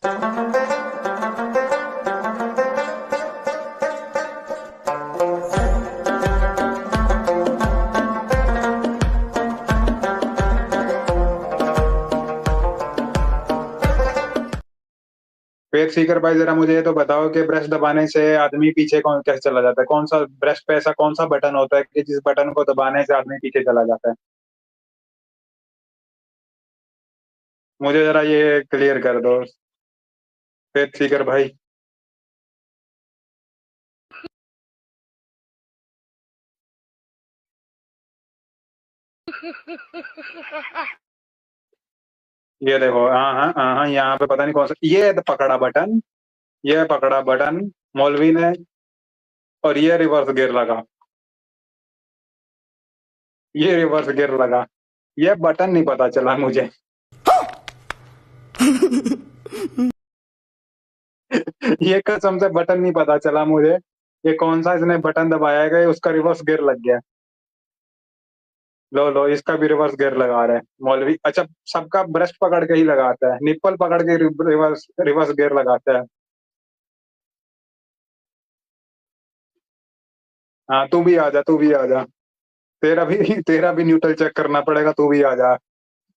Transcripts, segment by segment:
Fake Sikar भाई जरा मुझे ये तो बताओ कि ब्रश दबाने से आदमी पीछे कौन कैसे चला जाता है? कौन सा ब्रश पे ऐसा कौन सा बटन होता है कि जिस बटन को दबाने से आदमी पीछे चला जाता है? मुझे जरा ये क्लियर कर दो, फेक सीकर भाई। ये देखो, हाँ हाँ हाँ हाँ, यहाँ पे पता नहीं कौन सा, ये तो पकड़ा बटन, ये पकड़ा बटन मौलवी ने, और ये रिवर्स गियर लगा, ये रिवर्स गियर लगा। ये बटन नहीं पता चला मुझे। ये कसम से बटन नहीं पता चला मुझे। ये कौन सा इसने बटन दबाया है कि उसका रिवर्स गियर लग गया। लो लो, इसका भी रिवर्स गियर लगा रहे हैं मौलवी। अच्छा, सबका ब्रश पकड़ के ही लगाता है, निप्पल पकड़ के रिवर्स रिवर्स गियर लगाता है। हाँ, तू भी आ जा, तू भी आ जा। तेरा भी तेरा भी न्यूट्रल चेक करना पड़ेगा, तू भी आ जा।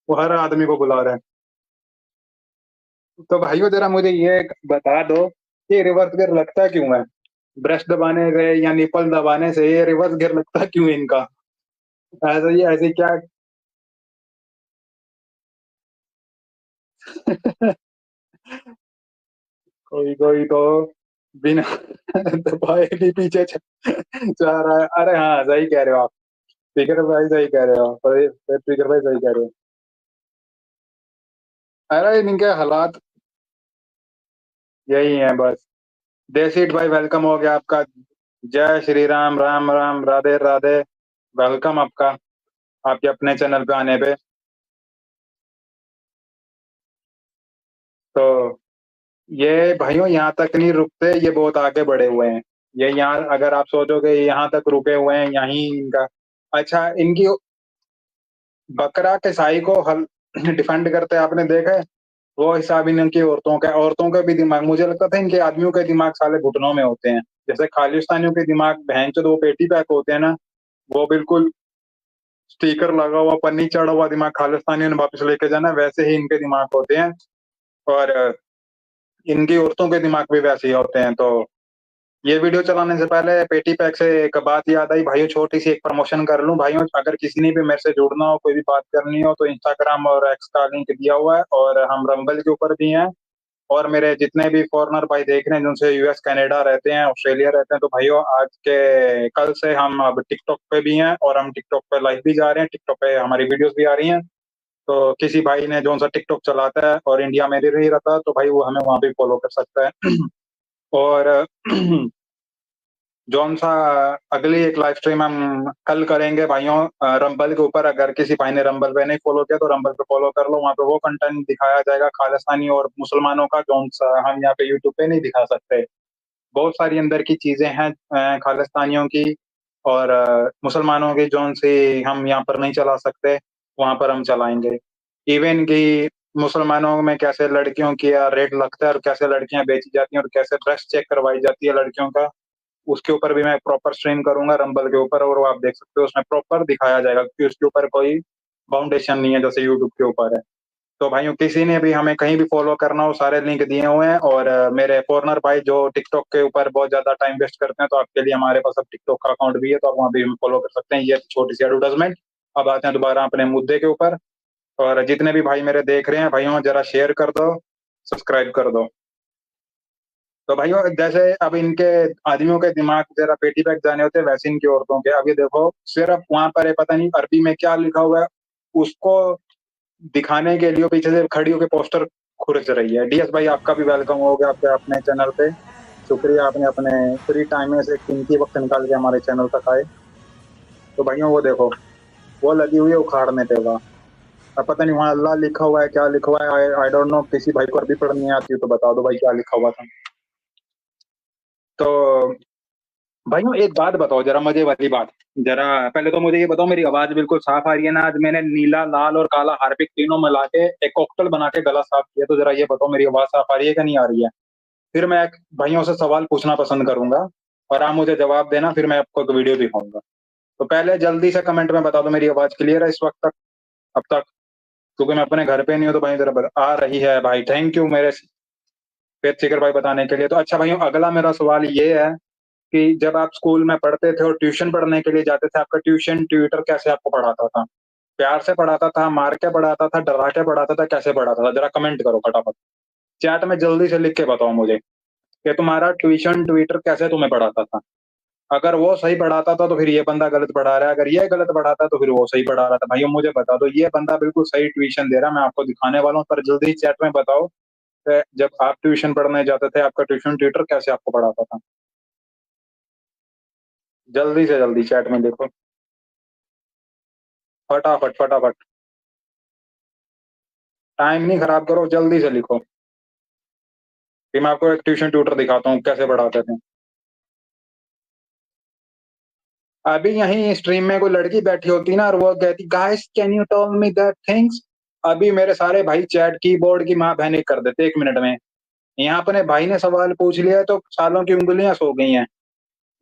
वो हर आदमी को बुला रहे हैं। तो भाइयों जरा मुझे ये बता दो कि रिवर्स गियर लगता क्यों है? ब्रश दबाने से या निपल दबाने से ये रिवर्स गियर लगता क्यों है इनका? ऐसे ही क्या? कोई कोई तो बिना दबाए भी पीछे जा रहा है। अरे हाँ, सही कह रहे हो आप। स्पीकर भाई सही कह रहे हो, पर स्पीकर भाई सही कह रहे हो। अरे इनके हालात यही हैं बस। देसीट भाई, वेलकम हो गया आपका। जय श्री राम, राम राम, राधे राधे। वेलकम आपका, आपके अपने चैनल पे आने पे। तो ये भाइयों यहाँ तक नहीं रुकते, ये बहुत आगे बढ़े हुए हैं। ये यहाँ अगर आप सोचोगे यहाँ तक रुके हुए हैं, यहीं इनका। अच्छा, इनकी बकरा कसाई को हल डिफेंड करते आपने देखा है? वो हिसाब इनकी औरतों के भी दिमाग, मुझे लगता था इनके आदमियों के दिमाग साले घुटनों में होते हैं। जैसे खालिस्तानियों के दिमाग बहन चो वो पेटी पैक होते हैं ना, वो बिल्कुल स्टिकर लगा हुआ, पन्नी चढ़ा हुआ दिमाग खालिस्तानियों ने वापस लेके जाना, वैसे ही इनके दिमाग होते हैं। और इनकी औरतों के दिमाग भी वैसे ही होते हैं। तो ये वीडियो चलाने से पहले पेटी पैक से एक बात याद आई भाइयों, छोटी सी एक प्रमोशन कर लूं भाइयों। अगर किसी ने भी मेरे से जुड़ना हो, कोई भी बात करनी हो, तो इंस्टाग्राम और एक्स का लिंक दिया हुआ है, और हम रंबल के ऊपर भी हैं। और मेरे जितने भी फॉरेनर भाई देख रहे हैं, जिनसे यूएस कनाडा रहते हैं, ऑस्ट्रेलिया रहते हैं, तो भाइयों आज के कल से हम अब टिकटॉक पे भी हैं, और हम टिकटॉक पे लाइव भी जा रहे हैं, टिकटॉक पे हमारी वीडियोस भी आ रही हैं। तो किसी भाई ने जो सा टिकटॉक चलाता है और इंडिया में नहीं रहता, तो भाई वो हमें वहां भी फॉलो कर सकता है। और जौन सा अगली एक लाइव स्ट्रीम हम कल करेंगे भाइयों, रंबल के ऊपर। अगर किसी भाई ने रंबल पे नहीं फॉलो किया, तो रंबल पे फॉलो कर लो। वहां पे वो कंटेंट दिखाया जाएगा खालिस्तानी और मुसलमानों का, जौन सा हम यहाँ पे यूट्यूब पे नहीं दिखा सकते। बहुत सारी अंदर की चीजें हैं खालिस्तानियों की और मुसलमानों की, जौन सी हम यहाँ पर नहीं चला सकते, वहां पर हम चलाएंगे। इवन की मुसलमानों में कैसे लड़कियों की रेट लगता है, और कैसे लड़कियां बेची जाती हैं, और कैसे ब्रेस्ट चेक करवाई जाती है लड़कियों का, उसके ऊपर भी मैं प्रॉपर स्ट्रीम करूंगा रंबल के ऊपर। और वो आप देख सकते हो, उसमें प्रॉपर दिखाया जाएगा, क्योंकि उसके ऊपर कोई फाउंडेशन नहीं है जैसे यूट्यूब के ऊपर है। तो भाइयों, किसी ने भी हमें कहीं भी फॉलो करना हो, सारे लिंक दिए हुए हैं। और मेरे फॉरनर भाई जो टिकटॉक के ऊपर बहुत ज्यादा टाइम वेस्ट करते हैं, तो आपके लिए हमारे पास अब टिकटॉक का अकाउंट भी है, तो आप वहाँ भी हमें फॉलो कर सकते हैं। ये छोटी सी एडवर्टाइजमेंट। अब आते हैं दोबारा अपने मुद्दे के ऊपर। और जितने भी भाई मेरे देख रहे हैं भाइयों, जरा शेयर कर दो, सब्सक्राइब कर दो। तो भाइयों, जैसे अब इनके आदमियों के दिमाग जरा पेटी पैक जाने होते हैं, वैसे इनकी औरतों के। अब ये देखो, सिर्फ वहां पर है, पता नहीं अरबी में क्या लिखा हुआ है, उसको दिखाने के लिए पीछे से खड़ी होकर पोस्टर खुरच रही है। डीएस भाई, आपका भी वेलकम हो गया आपके अपने चैनल पे। शुक्रिया, आपने अपने फ्री टाइम में से कीमती वक्त निकाल के हमारे चैनल तक आए। तो भाइयों वो देखो, वो लगी हुई है उखाड़ने पे वहाँ। अब पता नहीं वहाँ अल्लाह लिखा हुआ है, क्या लिखा हुआ है, आई डोंट नो। किसी भाई को अरबी पढ़नी आती हो तो बता दो भाई, क्या लिखा हुआ था। तो भाइयों एक बात बताओ, जरा मजे वाली बात। जरा पहले तो मुझे ये बताओ, मेरी आवाज बिल्कुल साफ आ रही है ना? आज मैंने नीला, लाल और काला हार्पिक तीनों मिला के एक कॉकटेल बना के गला साफ किया, तो जरा ये बताओ मेरी आवाज साफ आ रही है कि नहीं आ रही है? फिर मैं भाइयों से सवाल पूछना पसंद करूंगा और आप मुझे जवाब देना, फिर मैं आपको एक वीडियो दिखाऊंगा। तो पहले जल्दी से कमेंट में बता दो मेरी आवाज क्लियर है इस वक्त तक, अब तक? क्योंकि मैं अपने घर पे नहीं हूँ, तो भाई जरा आ रही है भाई, थैंक यू मेरे पेट सीकर भाई बताने के लिए। तो अच्छा भाइयों, अगला मेरा सवाल ये है कि जब आप स्कूल में पढ़ते थे और ट्यूशन पढ़ने के लिए जाते थे, आपका ट्यूशन ट्यूटर कैसे आपको पढ़ाता था? प्यार से पढ़ाता था, मार के पढ़ाता था, डरा के पढ़ाता था, कैसे पढ़ाता था? जरा कमेंट करो फटाफट, चैट में जल्दी से लिख के बताओ मुझे कि तुम्हारा ट्यूशन ट्यूटर कैसे तुम्हें पढ़ाता था। अगर वो सही पढ़ाता था तो फिर ये बंदा गलत पढ़ा रहा है, अगर ये गलत पढ़ाता तो फिर वो सही पढ़ा रहा था। भाइयों मुझे बता दो, ये बंदा बिल्कुल सही ट्यूशन दे रहा है, मैं आपको दिखाने वाला हूँ, पर जल्दी चैट में बताओ कि जब आप ट्यूशन पढ़ने जाते थे, आपका ट्यूशन ट्यूटर कैसे आपको पढ़ाता था? जल्दी से जल्दी चैट में देखो, फटाफट फटाफट, टाइम नहीं खराब करो, जल्दी से लिखो कि मैं आपको एक ट्यूशन ट्यूटर दिखाता हूँ कैसे पढ़ाते थे। अभी यहीं स्ट्रीम में कोई लड़की बैठी होती ना और वो कहती guys can you tell me that things, अभी मेरे सारे भाई चैट कीबोर्ड की माँ बहन कर देते 1 मिनट में। यहाँ अपने भाई ने सवाल पूछ लिया है तो सालों की उंगलियां सो गई हैं।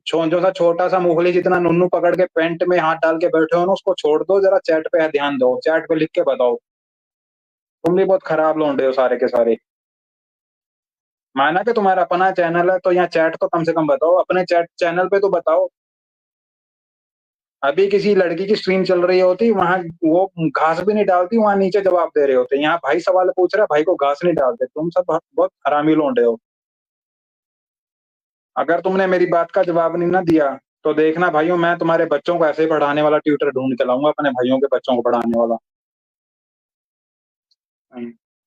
जो सा छोटा सा मूंगफली जितना नुन्नू पकड़ के पेंट में हाथ डाल के बैठे हो ना, उसको छोड़ दो, जरा चैट पे ध्यान दो, चैट पे लिख के बताओ। तुम भी बहुत खराब लौंडे हो सारे के सारे। माना कि तुम्हारा अपना चैनल है तो यहाँ चैट तो कम से कम बताओ, अपने चैट चैनल पे तो बताओ। अभी किसी लड़की की स्ट्रीम चल रही होती, वहां वो घास भी नहीं डालती, वहां नीचे जवाब दे रहे होते। यहाँ भाई सवाल पूछ रहा है, भाई को घास नहीं डालते। तुम सब बहुत बहुत हरामी लौंडे हो। अगर तुमने मेरी बात का जवाब नहीं ना दिया तो देखना भाइयों, मैं तुम्हारे बच्चों को ऐसे ही पढ़ाने वाला ट्यूटर ढूंढ के लाऊंगा, अपने भाइयों के बच्चों को पढ़ाने वाला।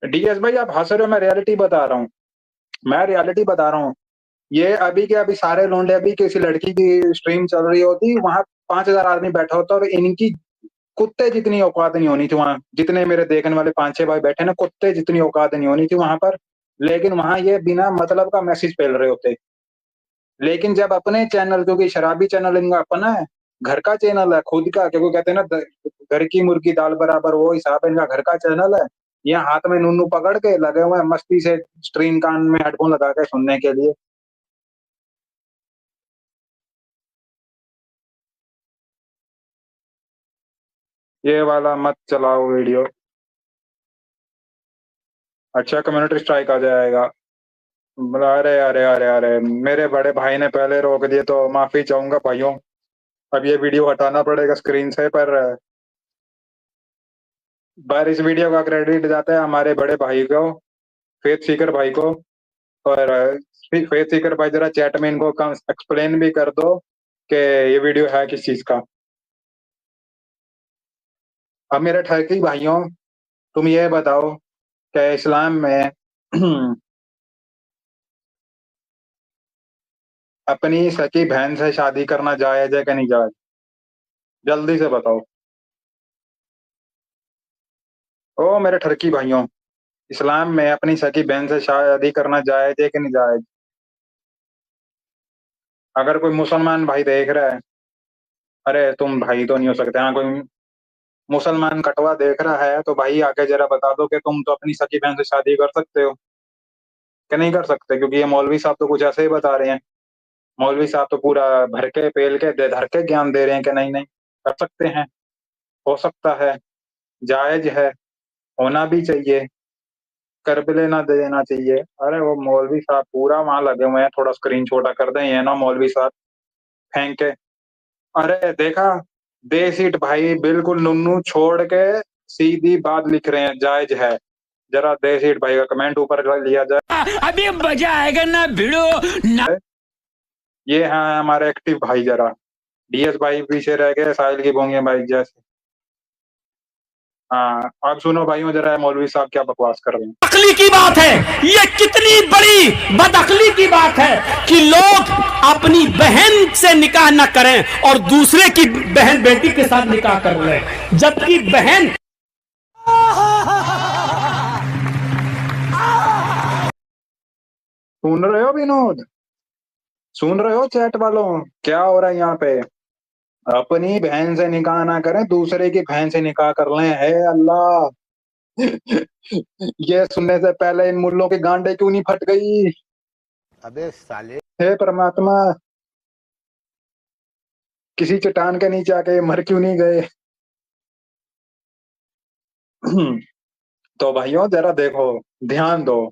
डीएस भाई आप हंस रहे हो, मैं रियलिटी बता रहा हूँ, मैं रियलिटी बता रहा हूँ। ये अभी के अभी सारे लौंडे, अभी किसी लड़की की स्ट्रीम चल रही होती, वहां 5,000 आदमी बैठा होता और इनकी कुत्ते जितनी औकात नहीं होनी थी वहां, जितने मेरे देखने वाले 5-6 भाई बैठे ना, कुत्ते जितनी औकात नहीं होनी थी वहां पर। लेकिन वहां ये बिना मतलब का मैसेज फैल रहे होते। लेकिन जब अपने चैनल, क्योंकि शराबी चैनल इनका अपना है, घर का चैनल है खुद का, क्योंकि कहते हैं ना घर की मुर्गी दाल बराबर, वो हिसाब है, इनका घर का चैनल है। यहाँ हाथ में नूनू पकड़ के लगे हुए हैं मस्ती से स्ट्रीम, कान में हेडफोन लगा के सुनने के लिए। ये वाला मत चलाओ वीडियो। अच्छा कम्युनिटी स्ट्राइक आ जाएगा। अरे अरे अरे अरे, मेरे बड़े भाई ने पहले रोक दिए तो माफी चाहूंगा भाइयों। अब ये वीडियो हटाना पड़ेगा स्क्रीन से, पर इस वीडियो का क्रेडिट जाता है हमारे बड़े भाई को, फेथ सीकर भाई को। और फेथ सीकर भाई जरा चैट में इनको एक्सप्लेन भी कर दो कि ये वीडियो है किस चीज का। अब मेरे ठरकी भाइयों, तुम ये बताओ कि इस्लाम में अपनी सकी बहन से शादी करना जायज है कि नहीं जायज? जल्दी से बताओ। ओ मेरे ठरकी भाइयों, इस्लाम में अपनी सगी बहन से शादी करना जायज है कि नहीं जायज? अगर कोई मुसलमान भाई देख रहा है, अरे तुम भाई तो नहीं हो सकते, हाँ कोई मुसलमान कटवा देख रहा है तो भाई आके जरा बता दो कि तुम तो अपनी सगी बहन से शादी कर सकते हो कि नहीं कर सकते? क्योंकि ये मौलवी साहब तो कुछ ऐसे ही बता रहे हैं। मौलवी साहब तो पूरा भर के पेल के धर के ज्ञान दे रहे हैं कि नहीं नहीं कर सकते हैं, हो सकता है, जायज है, होना भी चाहिए, कर भी लेना देना चाहिए। अरे वो मौलवी साहब पूरा वहां लगे हुए हैं, थोड़ा स्क्रीन छोटा कर दें ये ना मौलवी साहब फेंक के। अरे देखा, देसीट भाई बिल्कुल नुन्नू छोड़ के सीधी बात लिख रहे हैं, जायज है। जरा देसीट भाई का कमेंट ऊपर लिया जाए। अभी मजा आएगा ना भिड़ो ना। ये है हमारे एक्टिव भाई, जरा डीएस भाई पीछे रह गए साहिल की बोंगे भाई जैसे। हाँ अब सुनो भाइयों, जरा मौलवी साहब क्या बकवास कर रहे हैं। अकली की बात है, ये कितनी बड़ी बदअकली की बात है कि लोग अपनी बहन से निकाह न करें और दूसरे की बहन बेटी के साथ निकाह कर रहे हैं, जबकि बहन। सुन रहे हो विनोद? सुन रहे हो चैट वालों क्या हो रहा है यहाँ पे? अपनी बहन से निकाह ना करें, दूसरे की बहन से निकाह कर लें। है अल्लाह। ये सुनने से पहले इन मुल्लों की गांडें क्यों नहीं फट गई? अबे साले। हे परमात्मा, किसी चट्टान के नीचे आके ये मर क्यों नहीं गए? तो भाइयों जरा देखो, ध्यान दो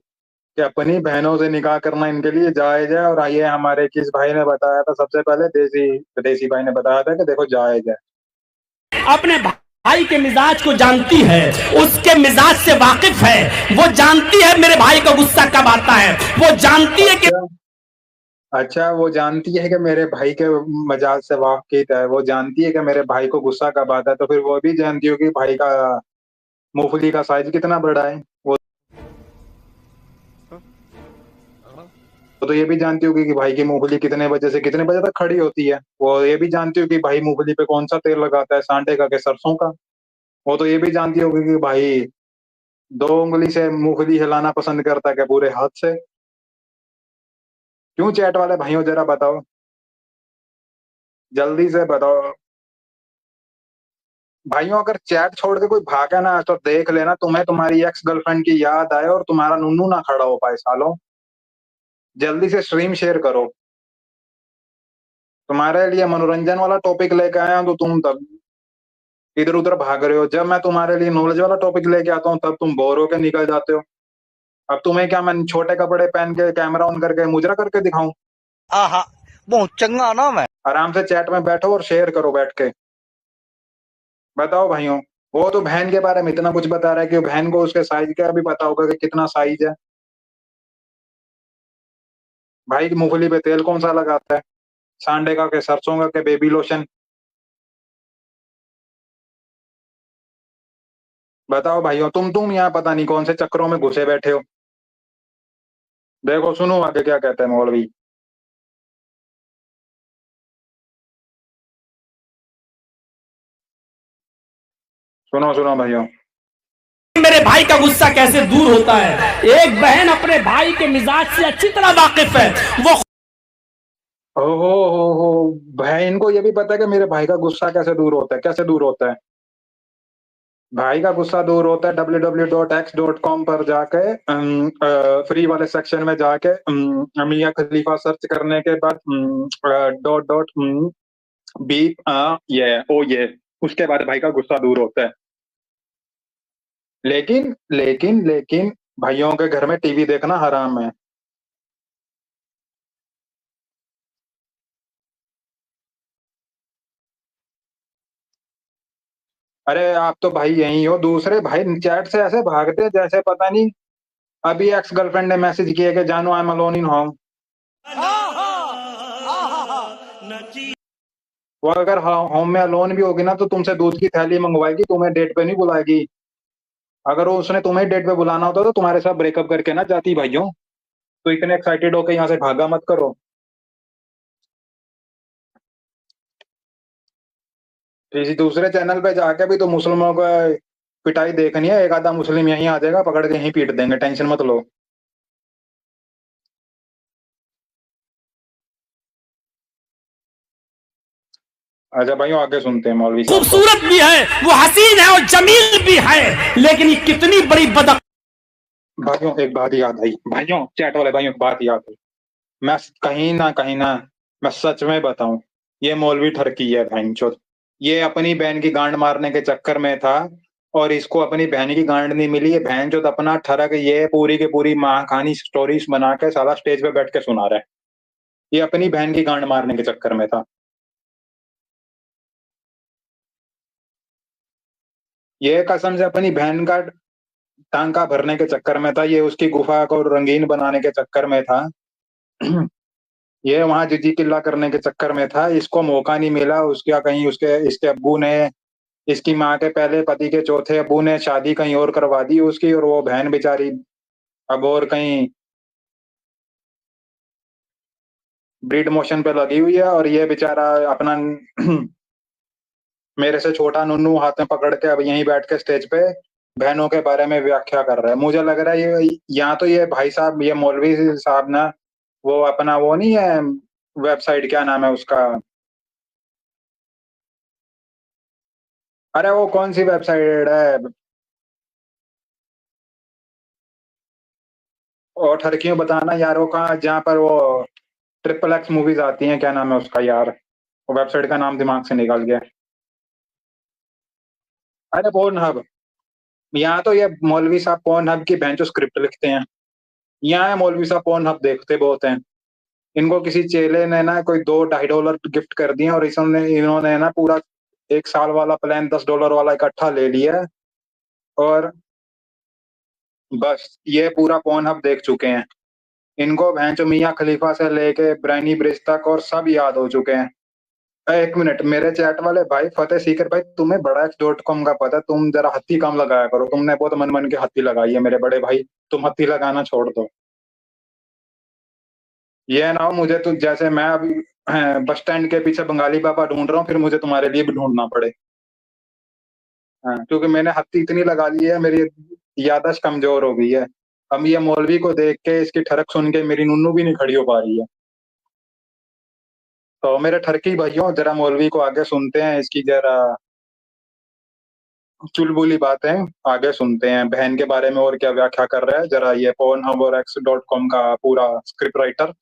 कि अपनी बहनों से निकाह करना इनके लिए जायज है। और ये हमारे किस भाई ने बताया था? सबसे पहले देसी भाई ने बताया था कि देखो जायज है। अपने भाई के मिजाज को जानती है, उसके मिजाज से वाकिफ है, वो जानती है मेरे भाई का गुस्सा कब आता है, वो जानती है कि अच्छा, वो जानती है कि मेरे भाई के मिजाज से वाकिफ है, वो जानती है कि मेरे भाई को गुस्सा कब आता है, तो फिर वो भी जानती होगी भाई का मूंगफली का साइज कितना बड़ा है। वो तो ये भी जानती होगी कि भाई की मूंगफली कितने बजे से कितने बजे तक खड़ी होती है। वो ये भी जानती होगी कि भाई मूंगफली पे कौन सा तेल लगाता है, सांडे का कि सरसों का। वो तो ये भी जानती होगी कि भाई 2 उंगली से मूंगफली हिलाना पसंद करता है कि पूरे हाथ से। क्यों चैट वाले भाइयों जरा बताओ, जल्दी से बताओ भाइयों। अगर चैट छोड़ के कोई भागे ना तो देख लेना, तुम्हें तुम्हारी एक्स गर्लफ्रेंड की याद आए और तुम्हारा नुन्नू ना खड़ा हो पाए सालों। जल्दी से स्ट्रीम शेयर करो। तुम्हारे लिए मनोरंजन वाला टॉपिक लेके आया हूं तो तुम तब इधर उधर भाग रहे हो। जब मैं तुम्हारे लिए नॉलेज वाला टॉपिक लेके आता हूँ तब तुम बोर होकर निकल जाते हो। अब तुम्हें क्या, मैं छोटे कपड़े पहन के कैमरा ऑन करके मुजरा करके दिखाऊं? आहा, बहुत चंगा ना मैं। आराम से चैट में बैठो और शेयर करो बैठ के। बताओ भाइयों, वो तो बहन के बारे में इतना कुछ बता रहा है कि बहन को उसके साइज का भी पता होगा कि कितना साइज है। भाई की मूंगफली पे तेल कौन सा लगाता है, सांडे का के सरसों का के बेबी लोशन? बताओ भाइयों, तुम यहाँ पता नहीं कौन से चक्करों में घुसे बैठे हो। देखो सुनो आगे क्या कहते हैं मौलवी। सुनो सुनो भाइयों। मेरे भाई का गुस्सा कैसे दूर होता है। एक बहन अपने भाई के मिजाज से अच्छी तरह वाकिफ है, वो हो भाई, इनको ये भी पता है कि मेरे भाई का गुस्सा कैसे दूर होता है। कैसे दूर होता है? भाई का गुस्सा दूर होता है www.x.com पर जाके फ्री वाले सेक्शन में जाके मियां खलीफा सर्च करने के बाद डॉट डॉट बीप ये उसके बाद भाई का गुस्सा दूर होता है। लेकिन भाइयों के घर में टीवी देखना हराम है। अरे आप तो भाई यही हो, दूसरे भाई चैट से ऐसे भागते हैं जैसे पता नहीं अभी एक्स गर्लफ्रेंड ने मैसेज किया कि जानू I am alone in home. वो अगर होम में अलोन भी होगी ना तो तुमसे दूध की थैली मंगवाएगी, तुम्हें डेट पे नहीं बुलाएगी। अगर वो उसने तुम्हें डेट पे बुलाना होता तो तुम्हारे साथ ब्रेकअप करके ना जाती भाइयों। तो इतने एक्साइटेड होकर यहाँ से भागा मत करो। किसी दूसरे चैनल पे जाके भी तो मुस्लिमों को पिटाई देखनी है, एक आधा मुस्लिम यहीं आ जाएगा, पकड़ के यहीं पीट देंगे, टेंशन मत लो। अच्छा भाइयों, आगे सुनते हैं मौलवी साहब को। खूबसूरत भी है, वो हसीन है और जमील भी है, लेकिन ये कितनी बड़ी भाइयों एक बात याद आई, भाइयों चैट वाले भाइयों एक बात याद आई। मैं कहीं ना मैं सच में बताऊं, ये मौलवी ठरकी है भैंचोद। ये अपनी बहन की गांड मारने के चक्कर में था और इसको अपनी बहन की गांड नहीं मिली। ये भैंचोद अपना ठरक ये पूरी की पूरी माँ कहानी स्टोरीज बना के साला स्टेज पे बैठ के सुना रहा है। ये अपनी बहन की गांड मारने के चक्कर में था। ये कसम से अपनी बहन का टांका भरने के चक्कर में था। ये उसकी गुफा को रंगीन बनाने के चक्कर में था। ये वहां जिजी किल्ला करने के चक्कर में था। इसको मौका नहीं मिला। उसका कहीं उसके इसके अब्बू ने, इसकी माँ के पहले पति के चौथे अब्बू ने शादी कहीं और करवा दी उसकी, और वो बहन बेचारी अब और कहीं ब्रीड मोशन पे लगी हुई है। और ये बेचारा अपना मेरे से छोटा नुन्नू हाथ में पकड़ के अब यहीं बैठ के स्टेज पे बहनों के बारे में व्याख्या कर रहा है। मुझे लग रहा है ये यहाँ तो ये भाई साहब, ये मौलवी साहब ना, वो अपना वो नहीं है वेबसाइट, क्या नाम है उसका, अरे वो कौन सी वेबसाइट है, और ठरकियों बताना यार, वो कहाँ जहाँ पर वो ट्रिपल एक्स मूवीज आती हैं, क्या नाम है उसका यार, वो वेबसाइट का नाम दिमाग से निकल गया। अरे पोर्न हब। यहाँ तो ये मौलवी साहब पोर्न हब की बेंचो स्क्रिप्ट लिखते हैं। यहाँ है मौलवी साहब पोर्न हब देखते बहुत हैं। इनको किसी चेले ने ना कोई $2-2.5 गिफ्ट कर दिए, और इन्होंने इन्होंने ना पूरा 1 साल वाला प्लान $10 वाला इकट्ठा ले लिया है, और बस ये पूरा पोर्न हब देख चुके हैं। इनको भैंचो मियाँ खलीफा से लेके ब्रायनी ब्रिज तक और सब याद हो चुके हैं। 1 मिनट, मेरे चैट वाले भाई फतेह सीकर भाई, तुम्हें बड़ा x.com का पता है, तुम जरा हत्ती कम लगाया करो, तुमने बहुत मन मन के हत्ती लगाई है मेरे बड़े भाई, तुम हत्ती लगाना छोड़ दो। ये ना हो मुझे तो, जैसे मैं अभी बस स्टैंड के पीछे बंगाली पापा ढूंढ रहा हूँ, फिर मुझे तुम्हारे लिए भी ढूंढना पड़े। हाँ, क्योंकि मैंने हत्ती इतनी लगा ली है, मेरी याददाश्त कमजोर हो गई है। अब ये मौलवी को देख के, इसकी ठरक सुन के मेरी नुन्नू भी नहीं खड़ी हो पा रही है। तो मेरे ठरकी भाइयों, जरा मौलवी को आगे सुनते हैं, इसकी जरा चुलबुली बातें आगे सुनते हैं, बहन के बारे में और क्या व्याख्या कर रहा है, जरा ये पोर्न हब और x.com का पूरा स्क्रिप्ट राइटर।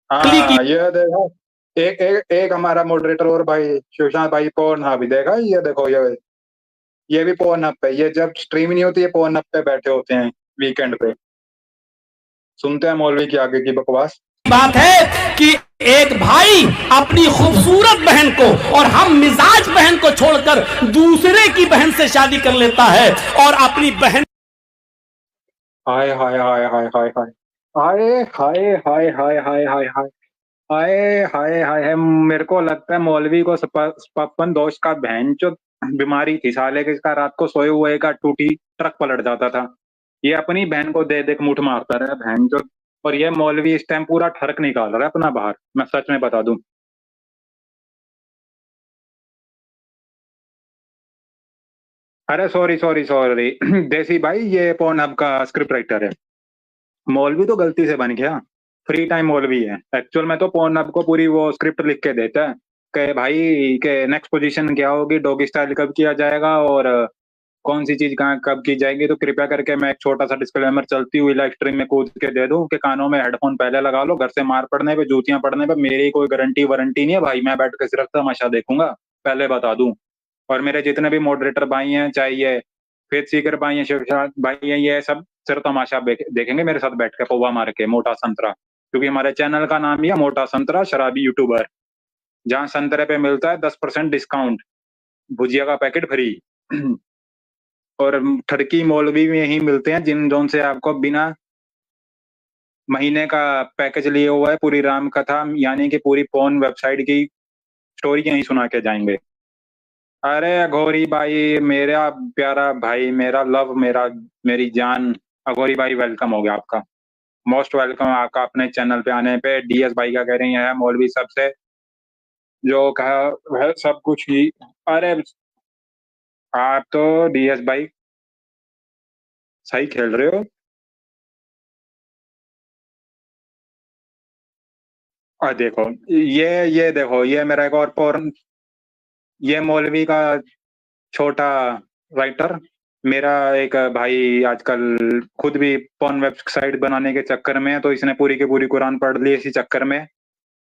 की हाँ ये देखो, एक एक एक हमारा मॉडरेटर और भाई सुशांत भाई पोर्न हब भी देखा, ये देखो ये भी पोर्न हब पे, ये जब स्ट्रीम नहीं होती है पोर्न हब पे बैठे होते हैं वीकेंड पे। सुनते हैं मौलवी की आगे की बकवास। बात है कि एक भाई अपनी खूबसूरत बहन को और हम मिजाज बहन को छोड़कर दूसरे की बहन से शादी कर लेता है, और अपनी बहन हाय हाय हाय हाय हाय हाय हाय हाय हाय हाय हाय हाय हाय हाय हाय हाय हाय। मेरे को लगता है मौलवी को पप्पन दोष का बहन जो बीमारी थी साले के, इसका रात को सोए हुए का टूटी ट्रक पलट जाता था। ये अपनी बहन को दे दे के मुठ मारता रहा बहन जो। और ये मौलवी इस टाइम पूरा ठरक निकाल रहा है अपना बाहर, मैं सच में बता दूं। अरे सॉरी सॉरी सॉरी देसी भाई, ये पोर्न हब का स्क्रिप्ट राइटर है। मौलवी तो गलती से बन गया, फ्री टाइम मौलवी है, एक्चुअल में तो पोर्न हब को पूरी वो स्क्रिप्ट लिख के देता है कि भाई के नेक्स्ट पोजीशन क्या होगी, डॉगी स्टाइल कब किया जाएगा, और कौन सी चीज कहाँ कब की जाएगी। तो कृपया करके मैं एक छोटा सा डिस्क्लेमर चलती हुई लाइव स्ट्रीम में कूद के दे दूं कि कानों में हेडफोन पहले लगा लो, घर से मार पड़ने पे, जूतियां पड़ने पे मेरी कोई गारंटी वारंटी नहीं है भाई, मैं बैठ के सिर्फ तमाशा देखूंगा, पहले बता दूं। और मेरे जितने भी मॉडरेटर भाई हैं, चाहे ये फेथ सीकर भाई हैं, शिवशाद भाई हैं, ये सब सिर्फ तमाशा देखेंगे मेरे साथ बैठ के पौवा मार के मोटा संतरा, क्योंकि हमारे चैनल का नाम ही है मोटा संतरा शराबी यूट्यूबर, जहाँ संतरे पे मिलता है 10% डिस्काउंट, भुजिया का पैकेट फ्री और ठरकी मौलवी में यही मिलते हैं, जिन जोन से आपको बिना महीने का पैकेज लिए हुआ है पूरी राम कथा, यानी कि पूरी पोर्न वेबसाइट की स्टोरी यही सुना के जाएंगे। अरे अघोरी भाई, मेरा प्यारा भाई, मेरा लव, मेरी जान, अघोरी भाई वेलकम हो गया आपका, मोस्ट वेलकम आपका अपने चैनल पे आने पे। डीएस भाई का कह रही है मौलवी सबसे जो कहा है सब कुछ ही। अरे आप तो डीएस भाई सही खेल रहे हो। और देखो ये देखो, ये मेरा एक और पोर्न, ये मौलवी का छोटा राइटर, मेरा एक भाई आजकल खुद भी पोर्न वेबसाइट बनाने के चक्कर में है, तो इसने पूरी की पूरी कुरान पढ़ ली इसी चक्कर में।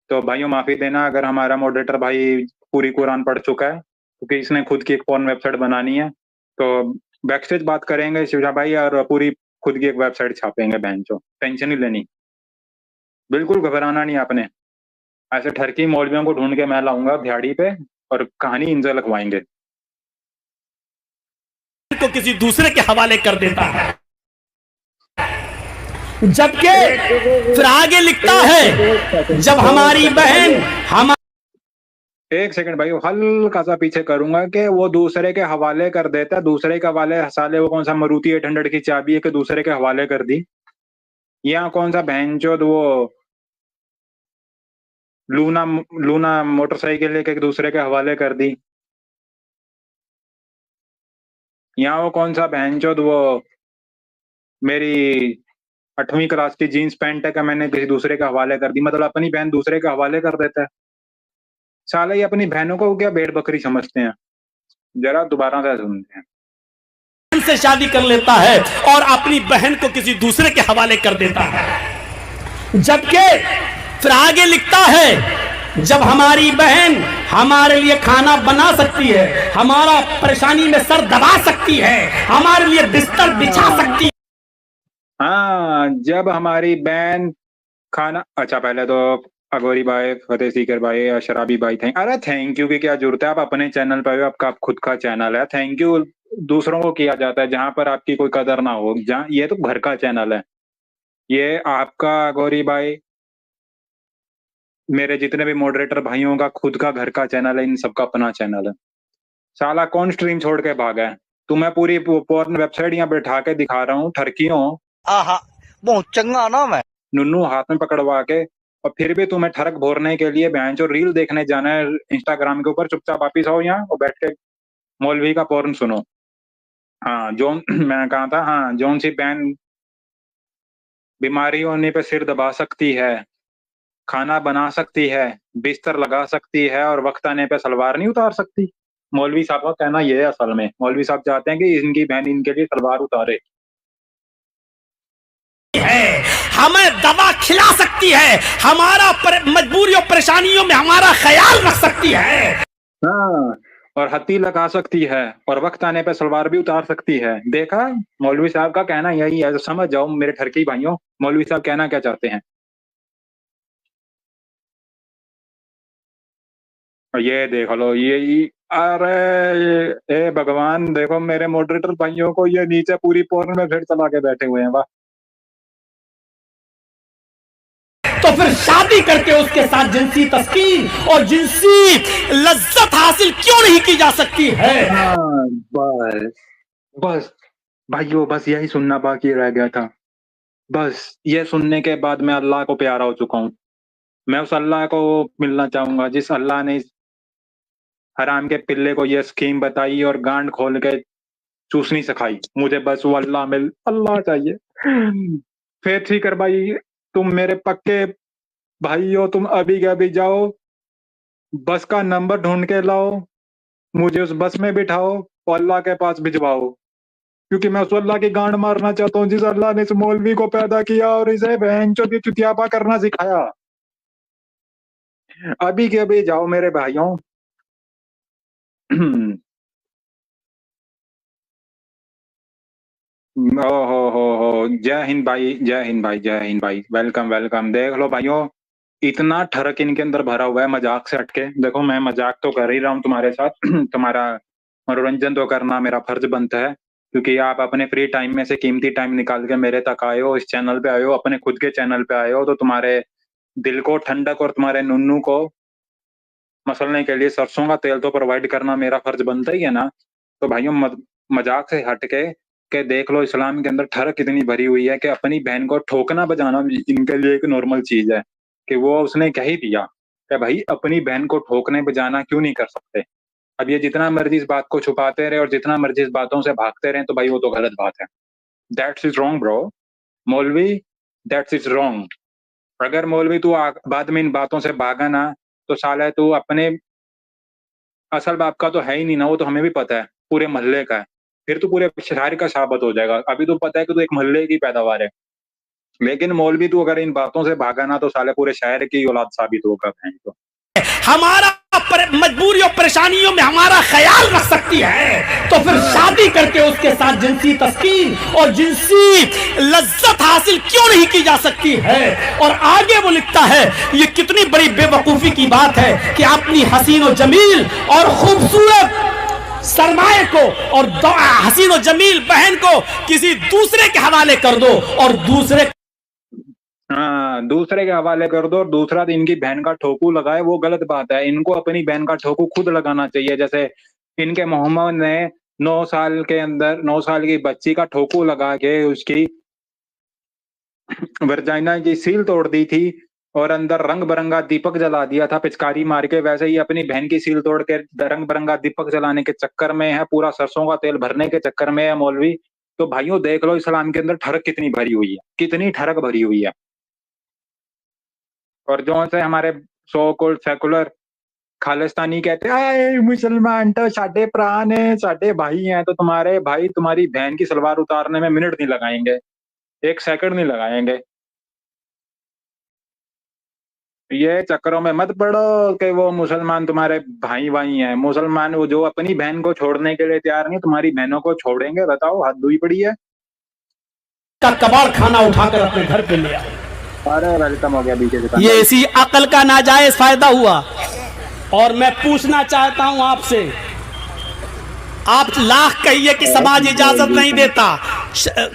तो भाइयों माफी देना अगर हमारा मॉडरेटर भाई पूरी कुरान पढ़ चुका है, क्योंकि इसने खुद की एक पोर्न वेबसाइट बनानी है। तो बैक स्टेज बात करेंगे शिवजा भाई, और पूरी खुद की एक वेबसाइट छापेंगे बहन चो, टेंशन नहीं लेनी, बिल्कुल घबराना नहीं आपने। ऐसे ठरकी मौलवियों को ढूंढ के मैं लाऊंगा दिहाड़ी पे, और कहानी इनसे लिखवाएंगे। को किसी दूसरे के हवाले कर देता है, जबकि फिर आगे लिखता है जब हमारी बहन हम एक सेकंड भाई, हल्का सा पीछे करूंगा कि वो दूसरे के हवाले कर देता है, दूसरे के हवाले साले, वो कौन सा मारुति 800 की चाबी है कि दूसरे के हवाले कर दी, या कौन सा बहनचोद वो लूना लूना मोटरसाइकिल लेके एक दूसरे के हवाले कर दी, या वो कौन सा बहनचोद वो मेरी 8वीं क्लास की जीन्स पैंट है कि मैंने किसी दूसरे के हवाले कर दी, मतलब अपनी बहन दूसरे के हवाले कर देता है। साले ये अपनी बहनों को क्या भेड़ बकरी समझते हैं। जरा दोबारा से सुनते हैं। से शादी कर लेता है और अपनी बहन को किसी दूसरे के हवाले कर देता है। जबकि फिर आगे लिखता है, जब हमारी बहन हमारे लिए खाना बना सकती है, हमारा परेशानी में सर दबा सकती है, हमारे लिए बिस्तर बिछा सकती है। हाँ, जब हमारी बहन खाना, अच्छा पहले तो अगोरी भाई, फतेह सीकर भाई, शराबी भाई, थैंक यू की क्या जरूरत है, आप अपने चैनल पर हो, आपका खुद का चैनल है, थैंक यू दूसरों को किया जाता है जहां पर आपकी कोई कदर ना हो। जहां ये तो घर का चैनल है, ये आपका अगोरी भाई, मेरे जितने भी मॉडरेटर भाइयों का खुद का घर का चैनल है, इन सबका अपना चैनल है। साला कौन स्ट्रीम छोड़ के भागा है? तुम्हें पूरी पोर्न वेबसाइट यहाँ बैठा के दिखा रहा हूँ, ठरकियों आहा बहुत चंगा ना मैं। नुन्नू हाथ में पकड़वा के, और फिर भी तुम्हें ठरक भोरने के लिए बहन जो रील देखने जाना है इंस्टाग्राम के ऊपर, चुपचाप वापिस आओ यहाँ और बैठ के मौलवी का पोर्न सुनो। हाँ जोन मैं कहा था, हाँ जोन सी बहन बीमारी होने पे सिर दबा सकती है, खाना बना सकती है, बिस्तर लगा सकती है, और वक्त आने पे सलवार नहीं उतार सकती। मौलवी साहब का कहना यह है, असल में मौलवी साहब चाहते हैं कि इनकी बहन इनके लिए सलवार उतारे। हमें दवा खिला सकती है, हमारा मजबूरी और परेशानियों में हमारा ख्याल रख सकती है। हाँ, और हत्ती लगा सकती है, और वक्त आने पे सलवार भी उतार सकती है। देखा, मौलवी साहब का कहना यही है। तो समझ जाओ मेरे ठरकी भाइयों, मौलवी साहब कहना क्या चाहते हैं। और ये देख लो, अरे ए भगवान, देखो मेरे मॉडरेटर भाइयों को, ये नीचे पूरी पोर्न में फिर चला के बैठे हुए हैं। वाह, तो फिर शादी करके उसके साथ जिनसी तस्कीन और जिनसी लज्जत हासिल क्यों नहीं की जा सकती है। हाँ, बस बस भाइयों, बस यही सुनना बाकी रह गया था। बस ये सुनने के बाद मैं अल्लाह को प्यारा हो चुका हूँ। मैं उस अल्लाह को मिलना चाहूंगा जिस अल्लाह ने इस हराम के पिल्ले को ये स्कीम बताई और गांड खोल के चूसनी सिखाई। मुझे बस वो अल्लाह चाहिए। फिर ठीक कर भाई, तुम मेरे पक्के भाई हो, तुम अभी के अभी जाओ, बस का नंबर ढूंढ के लाओ, मुझे उस बस में बिठाओ और अल्लाह के पास भिजवाओ, क्योंकि मैं उस अल्लाह की गांड मारना चाहता हूँ जिस अल्लाह ने इस मौलवी को पैदा किया और इसे बहनचोद की चुतियापा करना सिखाया। अभी के अभी जाओ मेरे भाइयों। हो, जय हिंद भाई, जय हिंद भाई, जय हिंद भाई, वेलकम वेलकम। देख लो भाइयों, इतना ठरक इनके अंदर भरा हुआ है मजाक से हटके। देखो मैं मजाक तो कर ही रहा हूँ तुम्हारे साथ, तुम्हारा मनोरंजन तो करना मेरा फर्ज बनता है, क्योंकि आप अपने फ्री टाइम में से कीमती टाइम निकाल के मेरे तक आए हो, इस चैनल पे आए हो, अपने खुद के चैनल पे आए हो, तो तुम्हारे दिल को ठंडक और तुम्हारे नुन्नू को मसलने के लिए सरसों का तेल तो प्रोवाइड करना मेरा फर्ज बनता ही है ना। तो भाइयों मजाक से हटके के देख लो, इस्लाम के अंदर ठरक कितनी भरी हुई है कि अपनी बहन को ठोकना बजाना इनके लिए एक नॉर्मल चीज है, कि वो उसने कह ही दिया कि भाई अपनी बहन को ठोकने बजाना क्यों नहीं कर सकते। अब ये जितना मर्जी इस बात को छुपाते रहे और जितना मर्जी इस बातों से भागते रहे, तो भाई वो तो गलत बात है। दैट्स इज रॉन्ग ब्रो, मौलवी, दैट्स इज रॉन्ग। अगर मौलवी तू बाद में इन बातों से भागा ना, तो साला तू अपने असल बाप का तो है ही नहीं ना, वो तो हमें भी पता है, पूरे मोहल्ले का है। फिर तो पूरे शहर का साबित हो जाएगा। अभी तो पता है कि तू एक मोहल्ले की पैदावार है, लेकिन मौलवी तू अगर इन बातों से भागा ना, तो साले पूरे शहर की औलाद साबित होगा। तो हमारा मजबूरी और परेशानियों में हमारा ख्याल रख सकती है, तो फिर शादी करके उसके साथ जिनसी तस्कीन और जिनसी लज्जत हासिल क्यों नहीं की जा सकती है। और आगे वो लिखता है, ये कितनी बड़ी बेवकूफी की बात है कि अपनी हसीन और जमील और खूबसूरत सरमाए को और हसीन और जमील बहन को किसी दूसरे के हवाले कर दो, और दूसरे के हवाले कर दो, और दूसरा इनकी बहन का ठोकू लगाए, वो गलत बात है। इनको अपनी बहन का ठोकू खुद लगाना चाहिए। जैसे इनके मोहम्मद ने 9 साल के अंदर 9 साल की बच्ची का ठोकू लगा के उसकी वर्जाइना की सील तोड़ दी थी और अंदर रंग बिरंगा दीपक जला दिया था पिचकारी मार के। वैसे ही अपनी बहन की सील तोड़ के रंग बिरंगा दीपक जलाने के चक्कर में है, पूरा सरसों का तेल भरने के चक्कर में है मौलवी। तो भाइयों देख लो इस्लाम के अंदर ठरक कितनी भरी हुई है, कितनी ठरक भरी हुई है। और जो से हमारे सो कॉल्ड सेकुलर खालिस्तानी कहते हैं आए मुसलमान तो साडे प्राण है, साडे भाई हैं, तो तुम्हारे भाई तुम्हारी बहन की सलवार उतारने में मिनट नहीं लगाएंगे, 1 सेकंड नहीं लगाएंगे। ये चक्करों में मत पड़ो कि वो मुसलमान तुम्हारे भाई भाई हैं। मुसलमान वो जो अपनी बहन को छोड़ने के लिए तैयार नहीं, तुम्हारी बहनों को छोड़ेंगे? बताओ, हद हुई पड़ी है। का कबाड़ खाना उठाकर अपने घर पे ले आए। अरे वेलकम हो गया बीके दुकान ये भाई। इसी अकल का नाजायज फायदा हुआ। और मैं पूछना चाहता हूं आपसे, आप लाख कहिए कि समाज इजाजत नहीं देता,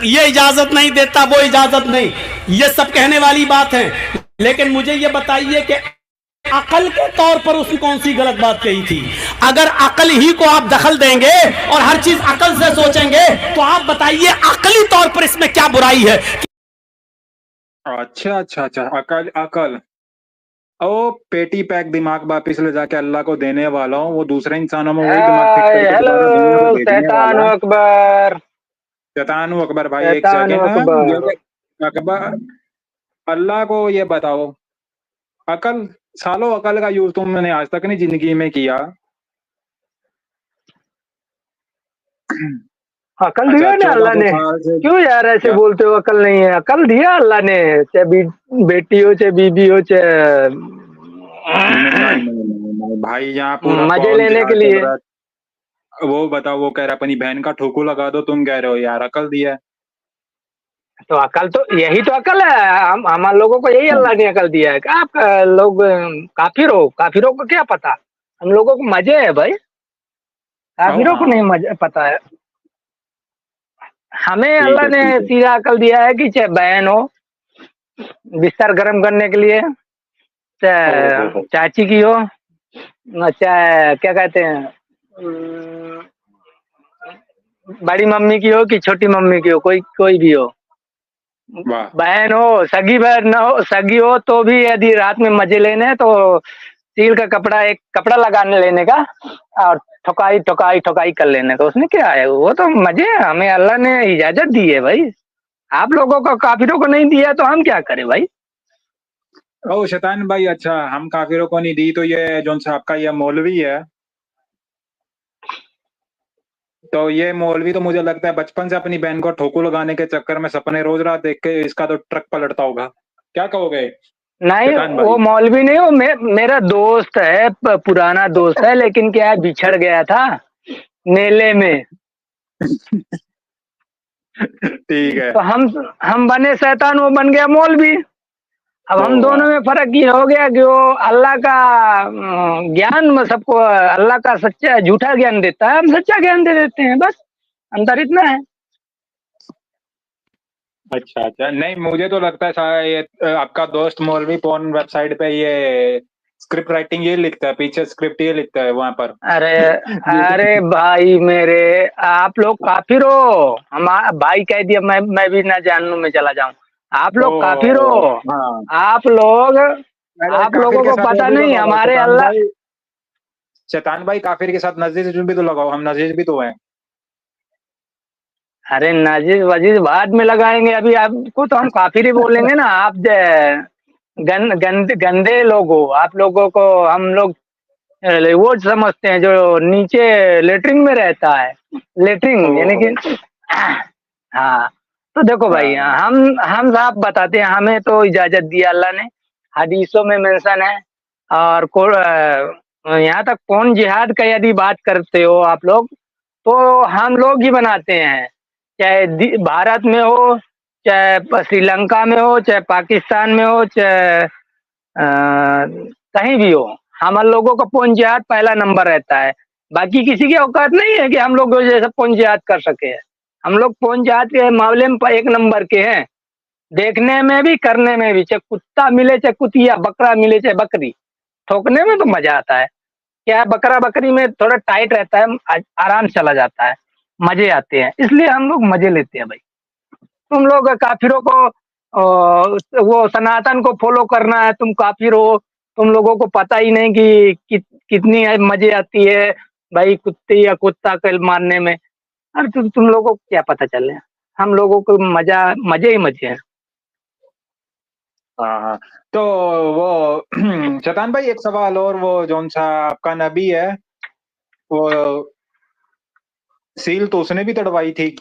ये इजाजत नहीं देता, वो इजाजत नहीं, ये सब कहने वाली बात है, लेकिन मुझे ये बताइए कि अकल के तौर पर उसने कौन सी गलत बात कही थी? अगर अकल ही को आप दखल देंगे और हर चीज अकल से सोचेंगे, तो आप बताइए अकली तौर पर इसमें क्या बुराई है? अच्छा अच्छा अच्छा, अकल अकल। ओ पेटी पैक दिमाग वापिस ले जाके अल्लाह को देने वाला हूँ, वो दूसरे इंसानों में वही दिमाग फिट करके हेलो दोबारा दुनिया को भेजने शैतान वाला है। अकबर, शैतान अकबर भाई, एक शैतान सेकेंड। अकबर। अकबर, अल्लाह को ये बताओ, अकल, सालों अकल का यूज तुमने आज तक नहीं जिंदगी में किया। अकल अच्छा, दिया ना अल्लाह 1400 ने। साल से क्यों यार ऐसे क्या? बोलते हो? अकल नहीं है, अकल दिया अल्लाह ने, चाहे बेटी हो, चाहे बीबी हो, चाहे नहीं नहीं नहीं नहीं भाई, यहाँ पूरा मजे कौन लेने के जिहाद चल लिए। रहा है। वो बताओ, वो कह रहा अपनी बहन का ठोकू लगा दो, तुम कह रहे हो यार अकल दिया है। तो अकल तो यही तो अकल है। हम लोगों को यही अल्लाह ने अकल दिया है कि आप लोग काफिरों को क्या पता? हम लोगों को मजे है भाई, ओ काफिरों को हाँ, नहीं मजे पता है। हमें ठीक अल्लाह है ने ठीक है। सीधा अकल दिया है कि चाहे बहन हो बिस्तर गर्म करने के लिए, चाहे हो। चाची की हो, चाहे क्या कहते हैं अम, बड़ी मम्मी की हो कि छोटी मम्मी की हो, कोई कोई भी हो, वाह। बहन हो, सगी बहन ना हो, सगी हो तो भी यदि रात में मजे लेने हैं तो स्टील का कपड़ा, एक कपड़ा लगाने लेने का और ठोकाई ठोकाई ठोकाई कर लेने का, उसमें क्या है? वो तो मजे हैं, हमें अल्लाह ने इजाजत दी है भाई। आप लोगों को काफिरों को नहीं दिया तो हम क्या करें भाई? ओ शैतान भाई, अच्छा हम काफिरों को नहीं दी तो ये जो सा आपका ये मौलवी है, तो ये मौलवी तो मुझे लगता है बचपन से अपनी बहन को ठोकू लगाने के चक्कर में सपने रोज रात देख के इसका तो ट्रक पलटता होगा। क्या कहोगे नहीं, शैतान वो भाई? मौलवी नहीं, वो मेरा दोस्त है, पुराना दोस्त है, लेकिन क्या है, बिछड़ गया था मेले में। ठीक है। तो हम बने शैतान, वो बन गया मौलवी। अब ओ हम दोनों वाह। में फर्क ये हो गया कि वो अल्लाह का ज्ञान में सबको, अल्लाह का सच्चा झूठा ज्ञान देता है, हम सच्चा ज्ञान दे देते हैं, बस अंतर इतना है। अच्छा अच्छा, नहीं मुझे तो लगता है शायद ये आपका दोस्त मौलवी पोर्न वेबसाइट पे ये स्क्रिप्ट राइटिंग ये लिखता है, पीछे स्क्रिप्ट ये लिखता है वहां पर। अरे अरे भाई मेरे, आप लोग काफिर हो। हम भाई कह दिया, मैं भी ना जानू में चला जाऊं। आप ओ लोग काफिर हो। हाँ। आप लोग, अरे आप काफिर लोगों के को साथ वो पता भी तो नहीं लगाओ हमारे शैतान अल्लाह। भाई। शैतान भाई, काफिर के साथ नजीज भी तो लगाओ, हम नजीज भी तो हैं। अरे नाजिज वजीज बाद में लगाएंगे, अभी आपको तो हम काफिर ही बोलेंगे ना। आप गंदे लोग हो। आप लोगों को हम लोग वो समझते हैं जो नीचे लेटरिन में रहता है, लेटरिन यानी ओ कि हाँ। तो देखो भाई, हाँ। हम साफ बताते हैं, हमें तो इजाजत दी अल्लाह ने, हदीसों में मेंशन है। और यहाँ तक कौन जिहाद का यदि बात करते हो आप लोग, तो हम लोग ही बनाते हैं। चाहे भारत में हो, चाहे श्रीलंका में हो, चाहे पाकिस्तान में हो, चाहे कहीं भी हो, हम लोगों का पूर्ण जिहाद पहला नंबर रहता है। बाकी किसी की औकात नहीं है कि हम लोग जैसा पूर्ण जिहाद कर सके। हम लोग पूर्ण जिहाद के मामले में एक नंबर के हैं, देखने में भी, करने में भी। चाहे कुत्ता मिले, चाहे कुतिया, बकरा मिले, चाहे बकरी, ठोकने में तो मजा आता है। क्या है, बकरा बकरी में थोड़ा टाइट रहता है, आराम चला जाता है, मजे आते हैं, इसलिए हम लोग मजे लेते हैं भाई। तुम लोग काफिरों को वो सनातन को फॉलो करना है, तुम काफिर हो। तुम लोगों को पता ही नहीं कि कितनी मजे आती है भाई कुत्ते या कुत्ता को मारने में। अरे तुम लोगों को क्या पता चले? हम लोगों को मजे ही मजे हैं। हाँ हाँ। तो वो शतान भाई एक सवाल और, वो जौन सा आपका नबी है, वो सील तो उसने भी तड़वाई थी।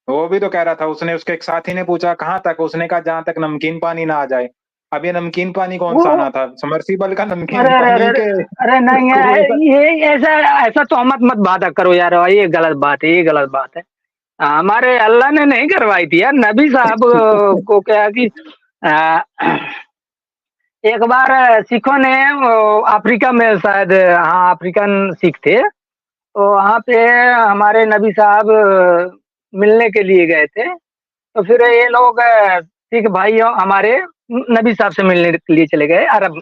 वो भी तो कह रहा था, उसने उसके एक साथी ने पूछा कहाँ तक, उसने कहा जहां तक नमकीन पानी ना आ जाए। अब ये नमकीन पानी कौन वो सा आना था, समरसीबल का अरे नमकीन अरे अरे पानी अरे के अरे नहीं कुएं का? ये ऐसा ऐसा तोहमत मत बात करो यार, ये गलत बात है, ये गलत बात है। हमारे अल्लाह ने नहीं करवाई थी यार, नबी साहब को क्या कि आ, एक बार सिखों ने अफ्रीका में शायद, हाँ अफ्रीकन सिख थे, तो वहाँ पे हमारे नबी साहब मिलने के लिए गए थे। तो फिर ये लोग सिख भाई हमारे नबी साहब से मिलने के लिए चले गए अरब में।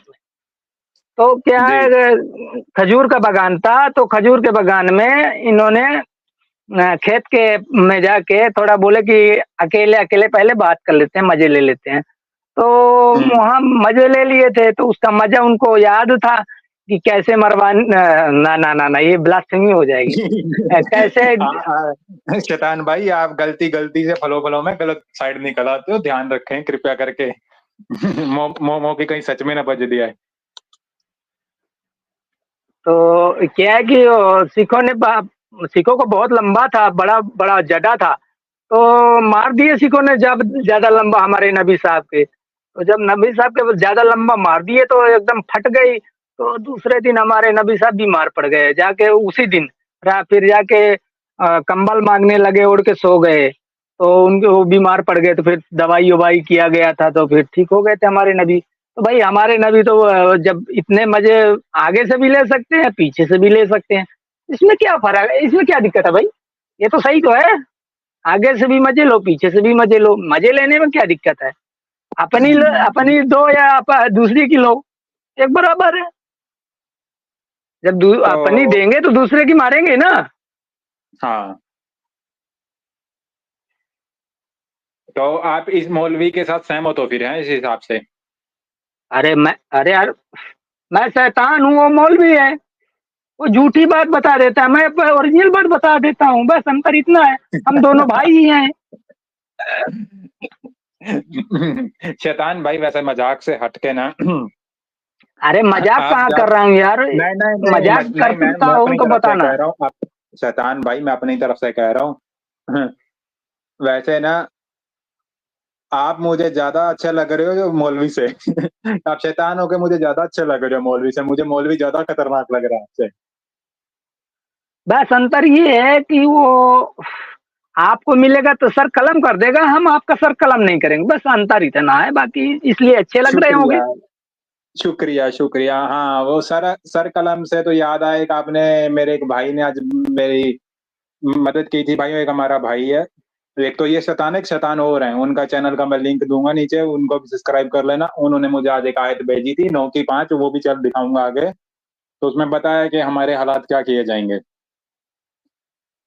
तो क्या जी। है, खजूर का बागान था, तो खजूर के बागान में इन्होंने खेत के में जाके थोड़ा बोले कि अकेले अकेले पहले बात कर लेते हैं, मजे ले लेते हैं। तो हम्म। वहाँ मजे ले लिए थे, तो उसका मजा उनको याद था कि कैसे मरवान, ना ना ना ना ये ब्लास्फेमी हो जाएगी। कैसे, शैतान भाई, आप गलती गलती से फलो फलो में गलत साइड निकल आते हो, ध्यान रखें कृपया करके। मोमो की कहीं सच में ना बज दिया है। तो क्या है कि सिखों को बहुत लंबा था, बड़ा बड़ा जड़ा था, तो मार दिए सिखों ने जब ज्यादा लंबा हमारे नबी साहब के। तो जब नबी साहब के ज्यादा लंबा मार दिए तो एकदम फट गई। तो दूसरे दिन हमारे नबी साहब बीमार पड़ गए, जाके उसी दिन फिर जाके कंबल मांगने लगे, उड़ के सो गए। तो उनके वो बीमार पड़ गए, तो फिर दवाई ववाई किया गया था, तो फिर ठीक हो गए थे हमारे नबी। तो भाई हमारे नबी तो जब इतने मजे आगे से भी ले सकते हैं, पीछे से भी ले सकते हैं, इसमें क्या फर्क है, इसमें क्या दिक्कत है भाई? ये तो सही तो है, आगे से भी मजे लो, पीछे से भी मजे लो, मजे लेने में क्या दिक्कत है? अपनी दो या दूसरी की लो, एक बराबर है। जब अपनी तो देंगे तो दूसरे की मारेंगे ना। हाँ, तो आप इस मौलवी के साथ सहमत हो फिर, हैं इस हिसाब से? अरे यार, मैं शैतान हूँ, वो मौलवी है। वो झूठी बात बता देता है, मैं ओरिजिनल बात बता देता हूँ, बस अंतर इतना है। हम दोनों भाई ही हैं। शैतान भाई, वैसे मजाक से हटके ना, अरे मजाक आप कहाँ जा, कर रहा हूँ यार, नहीं नहीं नहीं मजाक कर नहीं, सकता मैं हो अपनी उनको तरफ से बताना। कह रहा हूँ आप, शैतान भाई मैं अपनी तरफ से कह रहा हूँ। वैसे ना, आप मुझे ज्यादा अच्छे लग रहे हो जो मौलवी से। आप शैतान हो के मुझे ज्यादा अच्छे लग रहे हो मौलवी से, मुझे मौलवी ज्यादा खतरनाक लग रहा है आपसे। बस अंतर ये है कि वो आपको मिलेगा तो सर कलम कर देगा, हम आपका सर कलम नहीं करेंगे, बस अंतर इतना है, बाकी इसलिए अच्छे लग रहे होंगे। शुक्रिया, शुक्रिया शुक्रिया। हाँ, वो सर सर कलम से तो याद आया, एक आपने, मेरे एक भाई ने आज मेरी मदद की थी भाइयों। एक हमारा भाई है, एक तो ये शैतान, एक शैतान और हैं, उनका चैनल का मैं लिंक दूंगा नीचे, उनको भी सब्सक्राइब कर लेना। उन्होंने मुझे आज एक आयत भेजी थी 9 की 5, वो भी चल दिखाऊंगा आगे। तो उसमें बताया कि हमारे हालात क्या किए जाएंगे।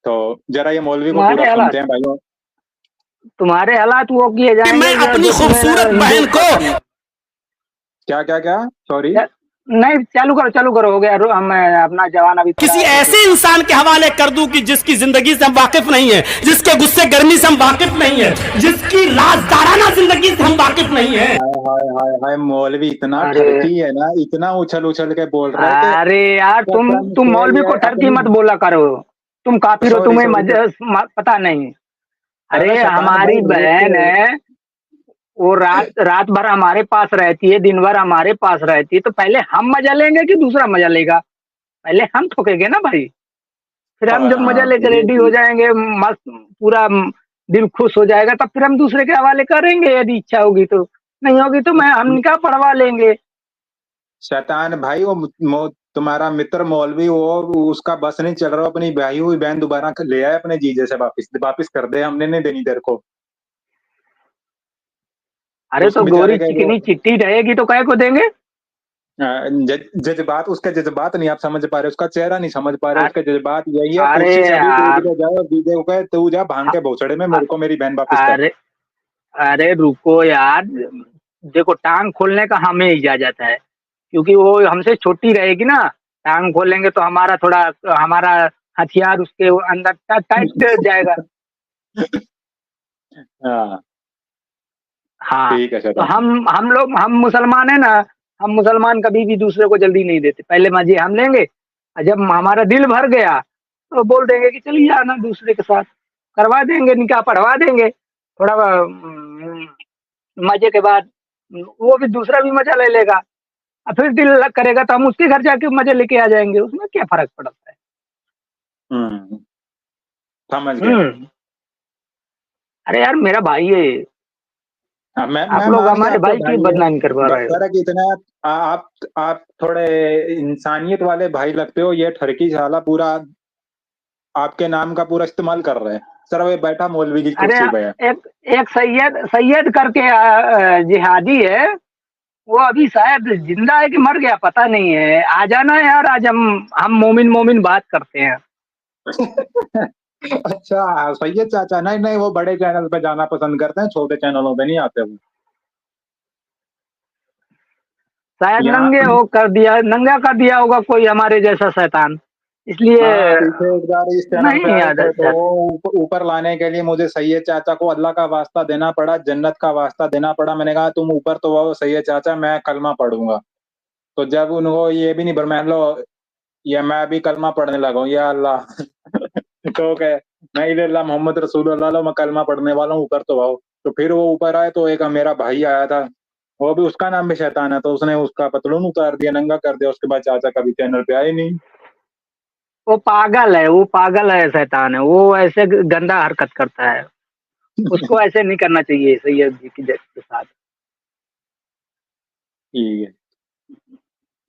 तो जरा ये मौलवी को पूरा तुम्हारे हालात सुनते हैं भाइयों। तुम्हारे हालात वो किए कि जाएंगे मैं जो अपनी जो तुम्हें खूबसूरत हिंदू बहन को पसंद। क्या क्या क्या, सॉरी। नहीं, चालू करो, हो गया, मैं अपना जवान अभी थोड़ा किसी रुकिए। ऐसे इंसान के हवाले कर दूं कि जिसकी जिंदगी से हम वाकिफ नहीं है, जिसके गुस्से गर्मी से हम वाकिफ नहीं है, जिसकी राजदाराना जिंदगी से हम वाकिफ नहीं है। हाय हाय हाय हाय, मौलवी इतना अरे ठरकी है ना, इतना उछल उछल के बोल रहा है कि अरे यार, कसम तुम से मौलवी ये को ठरकी अपनी, मत बोला करो। तुम काफिर हो, सॉरी तुम्हें सॉरी। पता नहीं। अरे अरे शैतान हमारी भाई रुक बहन के, है, वो रात रात भर हमारे पास रहती है, दिन भर हमारे पास रहती है, तो पहले हम मजा लेंगे कि दूसरा मजा लेगा? पहले हम ठोकेंगे ना भाई, फिर हम जब मजा हाँ लेकर ये रेडी हो भी। जाएंगे, मस्त पूरा दिल खुश हो जाएगा, तब फिर हम दूसरे के हवाले करेंगे, यदि इच्छा होगी तो। नहीं होगी तो मैं हम निकाह पढ़वा लेंगे। शैतान भाई, वो तुम्हारा मित्र मौलवी, वो उसका बस नहीं चल रहा, अपनी ब्याही हुई बहन दोबारा ले आए अपने जीजे से, वापिस वापिस कर दे, हमने नहीं देनी तेरे को। अरे उस तो गोरी बेचारे का वो चिकनी चिट्टी रहेगी तो कह को देंगे? जज्बात, उसके जज्बात नहीं आप समझ पा रहे, उसका चेहरा नहीं समझ पा रहे, अरे उसके जज्बात यही है, अरे कुर्सी से अभी कूद यार, के जाए और जीजे को कहे तू जा भांग के भोसड़े में, मेरे को मेरी बहन वापिस कर। अरे अरे रुको यार, देखो टांग खोलने का हमें इजाजत है, क्योंकि वो हमसे छोटी रहेगी ना। टांग खोलेंगे तो हमारा हथियार उसके अंदर टाइट जाएगा। हाँ, हाँ, ठीक है तो शैतान। हम मुसलमान है ना, हम मुसलमान कभी भी दूसरे को जल्दी नहीं देते, पहले मजे हम लेंगे, और जब हमारा दिल भर गया तो बोल देंगे कि चलिए आना दूसरे के साथ, करवा देंगे, निकाह पढ़वा देंगे, थोड़ा मजे के बाद वो भी दूसरा भी मजा ले लेगा, और फिर दिल करेगा तो हम उसके घर जाके मजे लेके आ जाएंगे, उसमें क्या फर्क पड़ता है। हम्म, समझ गया। हम्म। अरे यार मेरा भाई है, हाँ, मैं आप लोग मान गया हमारे आपके भाई की भाई है। बदनामी करवा बस रहे हो। फर्क इतना है, आप थोड़े इंसानियत वाले भाई लगते हो, ये ठरकी साला पूरा आपके नाम का पूरा इस्तेमाल कर रहे हैं। सर वो बैठा मौलवी की अरे कुर्सी पे है। एक एक सैयद सैयद करके जिहादी है, वो अभी शायद जिंदा है कि मर गया पता नहीं है, आ जाना यार, आज हम मोमिन मोमिन बात करते हैं। अच्छा सैयद चाचा, नहीं नहीं, वो बड़े चैनल पे जाना पसंद करते हैं, छोटे चैनलों पे नहीं आते वो। शायद नंगे यहाँ हो कर दिया, नंगा कर दिया होगा कोई हमारे जैसा शैतान, इसलिए हाँ, पीछे एक बार इस चैनल पे नहीं आए याद थे, तो जाता। वो ऊपर लाने के लिए मुझे सैयद चाचा को अल्लाह का वास्ता देना पड़ा, जन्नत का वास्ता देना पड़ा। मैंने कहा तुम ऊपर तो आओ सैयद चाचा, मैं कलमा पढ़ूंगा। तो जब उनको ये भी नहीं मान लो, ये मैं भी कलमा पढ़ने लगा हूँ, या अल्लाह तो कहे नहीं अल्लाह मोहम्मद रसूलुल्लाह लो, मैं कलमा पढ़ने वाला हूँ, ऊपर तो आओ। तो फिर वो ऊपर आए तो एक मेरा भाई आया था, वो भी उसका नाम भी शैतान है, तो उसने उसका पतलून उतार दिया, नंगा कर दिया। उसके बाद चाचा कभी चैनल पे आए नहीं। वो पागल है, वो पागल है, शैतान है वो, ऐसे गंदा हरकत करता है, उसको ऐसे नहीं करना चाहिए सैयद जी के साथ। ठीक है,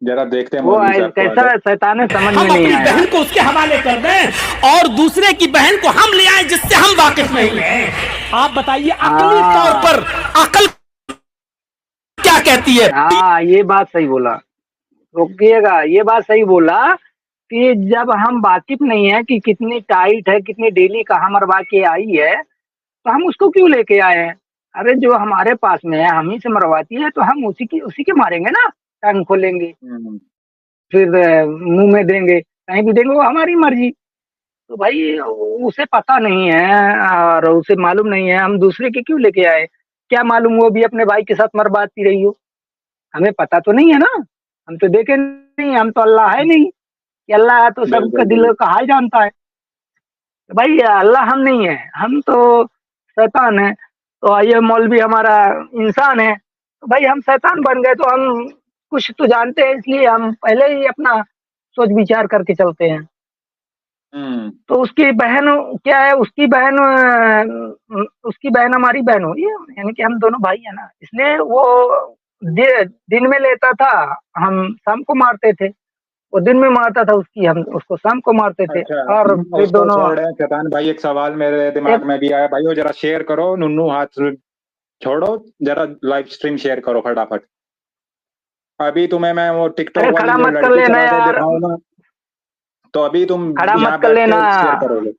जरा देखते हैं वो मौलवी साहब को कैसा आगे। शैतान है समझ में हम नहीं अपनी आया। बहन को उसके हवाले कर दें और दूसरे की बहन को हम ले आए जिससे हम वाकिफ नहीं हैं। आप बताइए अकली तौर हाँ पर अकल क्या कहती है? हाँ, ये बात सही बोला, रोकिएगा, ये बात सही बोला कि जब हम वाकिफ नहीं है कि कितनी टाइट है, कितनी डेली कहाँ मरवा के आई है, तो हम उसको क्यों लेके आए हैं। अरे जो हमारे पास में है, हम ही से मरवाती है, तो हम उसी के मारेंगे ना, टांग खोलेंगे, हम्म, फिर मुंह में देंगे, कहीं भी देंगे, वो हमारी मर्जी। तो भाई उसे पता नहीं है और उसे मालूम नहीं है, हम दूसरे के क्यों लेके आए, क्या मालूम वो भी अपने भाई के साथ मरवाती रही हो, हमें पता तो नहीं है ना, हम तो देखे नहीं, हम तो अल्लाह है नहीं कि अल्लाह है तो सबका बिल्कुल दिल बिल्कुल। का हाल जानता है। तो भाई अल्लाह हम नहीं है, हम तो शैतान है, तो ये मौलवी हमारा इंसान है, तो भाई हम शैतान बन गए, तो हम कुछ तो जानते हैं, इसलिए हम पहले ही अपना सोच विचार करके चलते हैं। हम्म, तो उसकी बहन क्या है, उसकी बहन हमारी बहन हुई है, यानी कि हम दोनों भाई है ना, इसलिए वो दिन में लेता था, हम शाम को मारते थे, वो दिन में मारता था उसकी, हम उसको शाम को मारते थे, अच्छा और फिर उसको दोनों छोड़े शैतान भाई, एक सवाल मेरे एक। दिमाग में भी आया भाई, वो जरा शेयर करो, नुन्नू हाथ छोड़ो, जरा लाइव स्ट्रीम शेयर करो फटाफट। अभी तुम्हें मैं वो टिकटॉक अरे वाली खड़ा जो मत कर लड़की लेना चला के यार, दिखाऊं ना, तो अभी तुम खड़ा मत यहाँ कर बैठ लेना, के शेयर करोगे?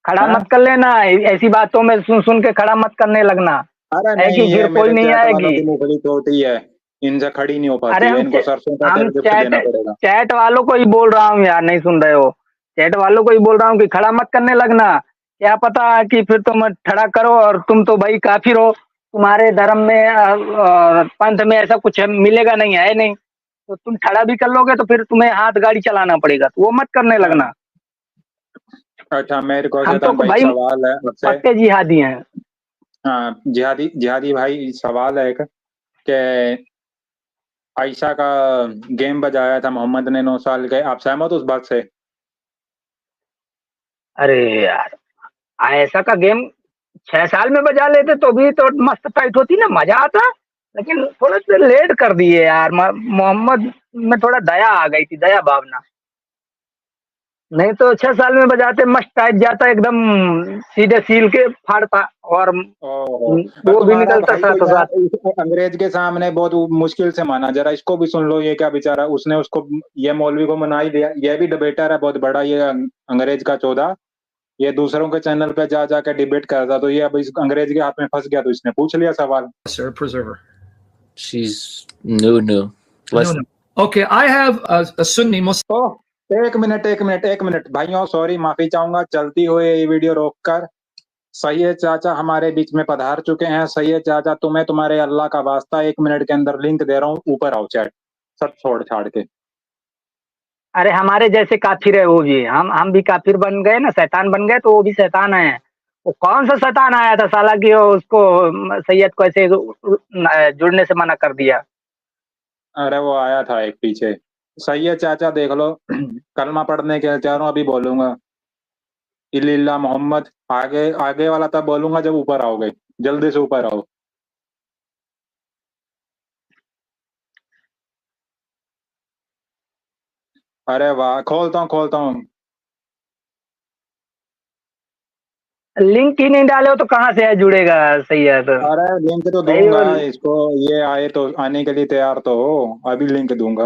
खड़ा हैं? मत कर लेना, ऐसी बातों में सुन सुन के खड़ा मत करने लगना, अरे है नहीं, कि फिर ये कोई मेरे नहीं चैट वालों आएगी। की मुखड़ी छोटी है, इनसे खड़ी नहीं हो अरे पाती है, इनको सरसों का हम तेल गिफ्ट चैट देना पड़ेगा। चैट वालों को ही बोल रहा हूँ यार, नहीं सुन रहे हो, चैट वालों को ही बोल रहा हूँ कि खड़ा मत करने लगना, क्या पता कि फिर तुम खड़ा करो और तुम तो भाई काफिर हो, तुम्हारे धर्म में पंथ में ऐसा कुछ मिलेगा नहीं, है नहीं, तो तुम खड़ा भी कर लोगे तो फिर तुम्हें हाथ गाड़ी चलाना पड़ेगा, तो वो मत करने हाँ, लगना। अच्छा मेरे को हम तो शैतान भाई एक भाई सवाल है आपसे। पक्के जिहादी हैं। हाँ, जिहादी जिहादी भाई सवाल है एक, कि आयशा का गेम बजाया था मोहम्मद ने 9 साल के, आप सहमत हो उस बात से? अरे यार ऐसा का गेम 6 साल में बजा लेते तो भी तो मस्त फाइट होती ना, मजा आता, लेकिन थोड़ा सा लेट कर दिए यार, मोहम्मद में थोड़ा दया आ गई थी, दया भावना, नहीं तो 6 साल में बजाते मस्त टाइट जाता एकदम, सीधे सील के फाड़ता, और ओहो, वो भी तुम्हारा निकलता भाई तो साथों यार साथ। इस अंग्रेज के सामने बहुत मुश्किल से माना, जरा इसको भी सुन लो, ये क्या बेचारा, उसने उसको, ये मौलवी को मना ही दिया, ये भी डिबेटर है बहुत बड़ा, ये अंग्रेज का चौधा, ये दूसरों के चैनल पे जा जाकर डिबेट करता, तो ये अब इस अंग्रेज के हाथ में फंस गया, तो इसने पूछ लिया सवाल। Sir, preserver. She's new. Less No. Okay, I have a Sunni Muslim. ओह, एक मिनट भाइयों, सॉरी, माफी चाहूंगा, चलती हुई ये वीडियो रोककर सैयद चाचा हमारे बीच में पधार चुके हैं। सैयद चाचा, तुम्हें तुम्हारे अल्लाह का वास्ता 1 मिनट के अंदर लिंक दे रहा हूँ, ऊपर आओ चैट, सब छोड़ छाड़ के। अरे हमारे जैसे काफिर है वो भी, हम भी काफिर बन गए ना, शैतान बन गए, तो वो भी शैतान है। वो कौन सा शैतान आया था साला कि वो उसको सैयद को ऐसे जुड़ने से मना कर दिया। अरे वो आया था एक पीछे। सैयद चाचा देख लो, कलमा पढ़ने के चारों अभी बोलूंगा इल्ला मोहम्मद, आगे आगे वाला तब बोलूंगा जब ऊपर आओगे, जल्दी से ऊपर आओ। अरे वाह, खोलता हूँ। लिंक ही नहीं डाले हो तो कहाँ से जुड़ेगा सैयद। अरे लिंक तो भाई दूंगा इसको, ये आए तो आने के लिए तैयार तो हो, अभी लिंक दूंगा।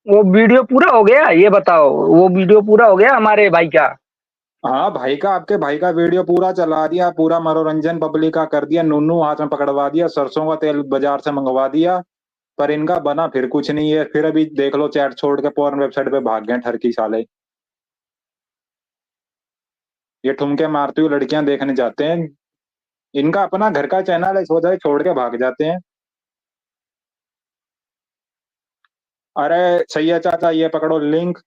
वो वीडियो पूरा हो गया, ये बताओ, वो वीडियो पूरा हो गया हमारे भाई का। हाँ भाई का, आपके भाई का वीडियो पूरा चला दिया, पूरा मनोरंजन पब्लिक का कर दिया, नूनू हाथ में पकड़वा दिया, सरसों का तेल बाजार से मंगवा दिया, पर इनका बना फिर कुछ नहीं है। फिर अभी देख लो, चैट छोड़ के पोर्न वेबसाइट पे भाग गए ठरकी साले। ये ठुमके मारती हुई लड़कियां देखने जाते हैं, इनका अपना घर का चैनल है, सोचा छोड़ के भाग जाते हैं। अरे सैयद चाचा, ये पकड़ो लिंक,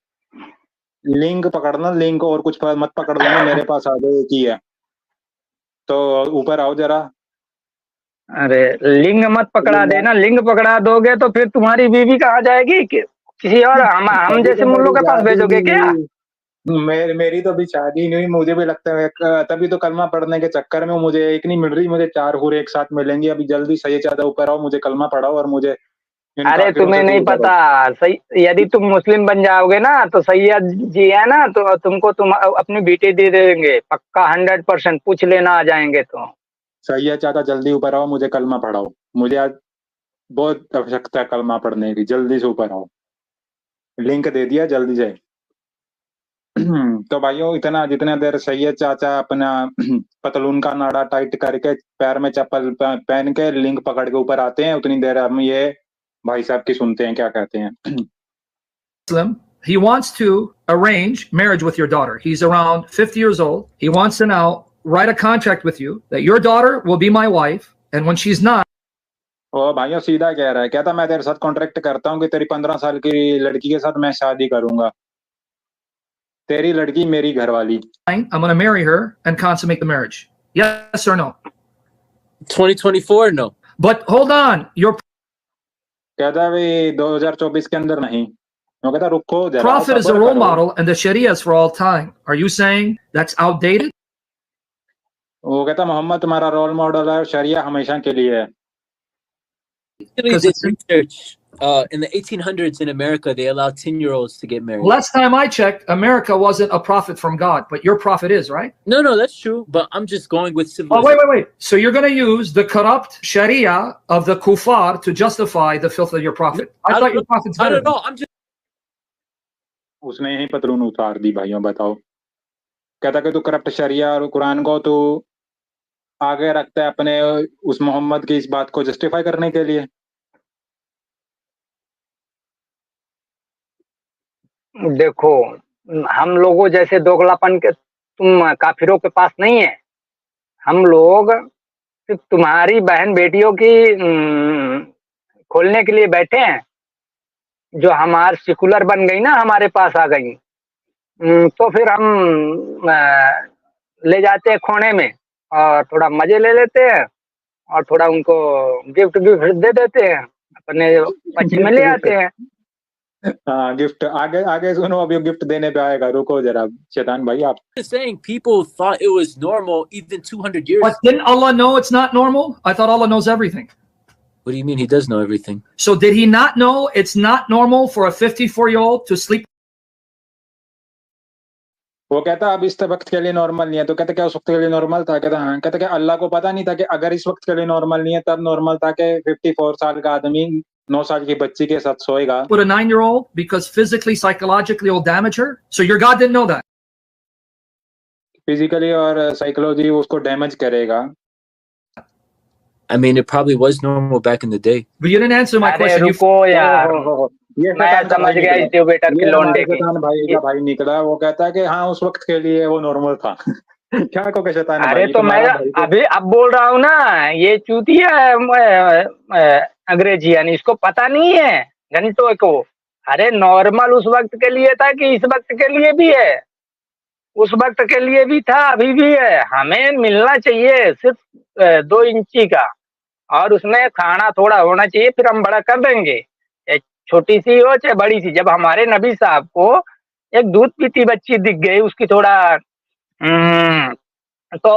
लिंक पकड़ना, लिंक और कुछ मत पकड़ लेना, मेरे पास आ गए की है तो ऊपर आओ जरा। अरे लिंग मत पकड़ा देना, लिंग पकड़ा दोगे तो फिर तुम्हारी बीवी कहाँ जाएगी किसी और हम अभी जैसे तो मुल्लों मेरी के पास शादी भेजोगे नहीं क्या। हुई, मेरी तो अभी शादी नहीं हुई, मुझे भी लगता है तभी तो कलमा पढ़ने के चक्कर में मुझे एक नहीं मिल रही, मुझे 4 हूर एक साथ मिलेंगी। अभी जल्दी सही ज्यादा ऊपर आओ, मुझे कलमा पढ़ाओ और मुझे इन अरे काफिरों तुम्हें से नहीं दूर करो। पता, सही यदि तुम मुस्लिम बन जाओगे ना तो सैयद जी है ना, तो तुमको तुम अपनी बेटी दे देंगे पक्का 100%, पूछ लेना आ जाएंगे तो। सैयद चाचा जल्दी ऊपर आओ, मुझे कलमा पढ़ाओ, मुझे आज बहुत आवश्यकता है कलमा पढ़ने की, जल्दी से ऊपर आओ। लिंक दे दिया, जल्दी से। तो भाइयों, इतना जितने देर सैयद चाचा अपना पतलून का नाड़ा टाइट करके पैर में चप्पल पहन के लिंक पकड़ के ऊपर आते हैं, उतनी देर हम ये भाई साहब की सुनते हैं क्या कहते हैं। Muslim. He wants to arrange marriage with your daughter. He's around 50 years old. He wants to now write a contract with you that your daughter will be my wife, and when she's not, ओ भाइयों, सीधा कह रहा है, कहता मैं तेरे साथ contract करता हूँ कि तेरी 15 साल की लड़की के साथ मैं शादी करूंगा, तेरी लड़की मेरी घरवाली। I'm going to marry her and consummate the marriage. Yes or no? 2024, no. But hold on, your कहता है भाई 2024 के अंदर नहीं। वो कहता रुको जरा, prophet is a सब्र role करो। model and the Sharia is for all time. Are you saying that's outdated? वो कहता मोहम्मद तुम्हारा रोल मॉडल है, शरिया हमेशा के लिए है। Actually, Because did it's in- research. In the 1800s in America, they allowed 10-year-olds to get married. Last time I checked, America wasn't a prophet from God, but your prophet is, right? No, that's true. But I'm just going with Oh, civilization. wait. So you're going to use the corrupt Sharia of the kuffar to justify the filth of your prophet. I thought your prophet's I better. don't know. I'm just. उसने यही पतलून उतार दी भाइयों, बताओ। कहता कि तू corrupt शरिया और कुरान को तू आगे रखता है अपने उस मोहम्मद की इस बात को जस्टिफाई करने के लिए। देखो, हम लोगों जैसे दोगलापन के तुम काफिरों के पास नहीं है। हम लोग सिर्फ तुम्हारी बहन बेटियों की खोलने के लिए बैठे हैं, जो हमारे सेकुलर बन गई ना, हमारे पास आ गई, तो फिर हम ले जाते हैं खोने में और थोड़ा मजे ले लेते हैं और थोड़ा उनको गिफ्ट दे देते हैं, अपने पक्ष में ले आते हैं। हाँ, गिफ्ट आगे आगे सुनो, अभी गिफ्ट देने पे आएगा, रुको जरा शैतान भाई आप। Just saying, people thought it was normal even 200 years. But didn't Allah know it's not normal? I thought Allah knows everything. What do you mean? He does know everything. So did he not know it's not normal for a 54-year-old to sleep? वो कहता अब इस वक्त के लिए normal नहीं है, तो कहता क्या उस वक्त के लिए नॉर्मल था? कहता हाँ। कहता क्या अल्लाह को पता नहीं था कि अगर इस वक्त के लिए नॉर्मल नहीं है तब नॉर्मल था कि 54 साल का आदमी 9 साल की बच्ची के साथ सोएगा? With a 9-year-old because physically, psychologically it'll damage her. So your God didn't know that. Physically और साइकोलॉजी उसको डैमेज करेगा। I mean, it probably was normal back in the day. But you didn't answer my अरे question. रुको यार, ये मैं शैतान का समझ भाई गया निकला। इस ट्यूबेटर ये के लौंडे हमारे की। शैतान भाई का भाई निकला। वो कहता है कि हाँ उस वक्त के लिए वो नॉर्मल था। क्या कहोगे शैतान अरे भाई, तो मैं तुम्हारा भाई तो अभी अब बोल रहा हूँ ना, ये चूतिया अंग्रेजी यानी इसको पता नहीं है घंटों को। अरे नॉर्मल उस वक्त के लिए था कि इस वक्त के लिए भी है, उस वक्त के लिए भी था, अभी भी है। हमें मिलना चाहिए सिर्फ 2 इंची का, और उसमें खाना थोड़ा होना चाहिए, फिर हम बड़ा कर देंगे। एक छोटी सी हो चाहे बड़ी सी। जब हमारे नबी साहब को एक दूध पीती बच्ची दिख गई, उसकी थोड़ा तो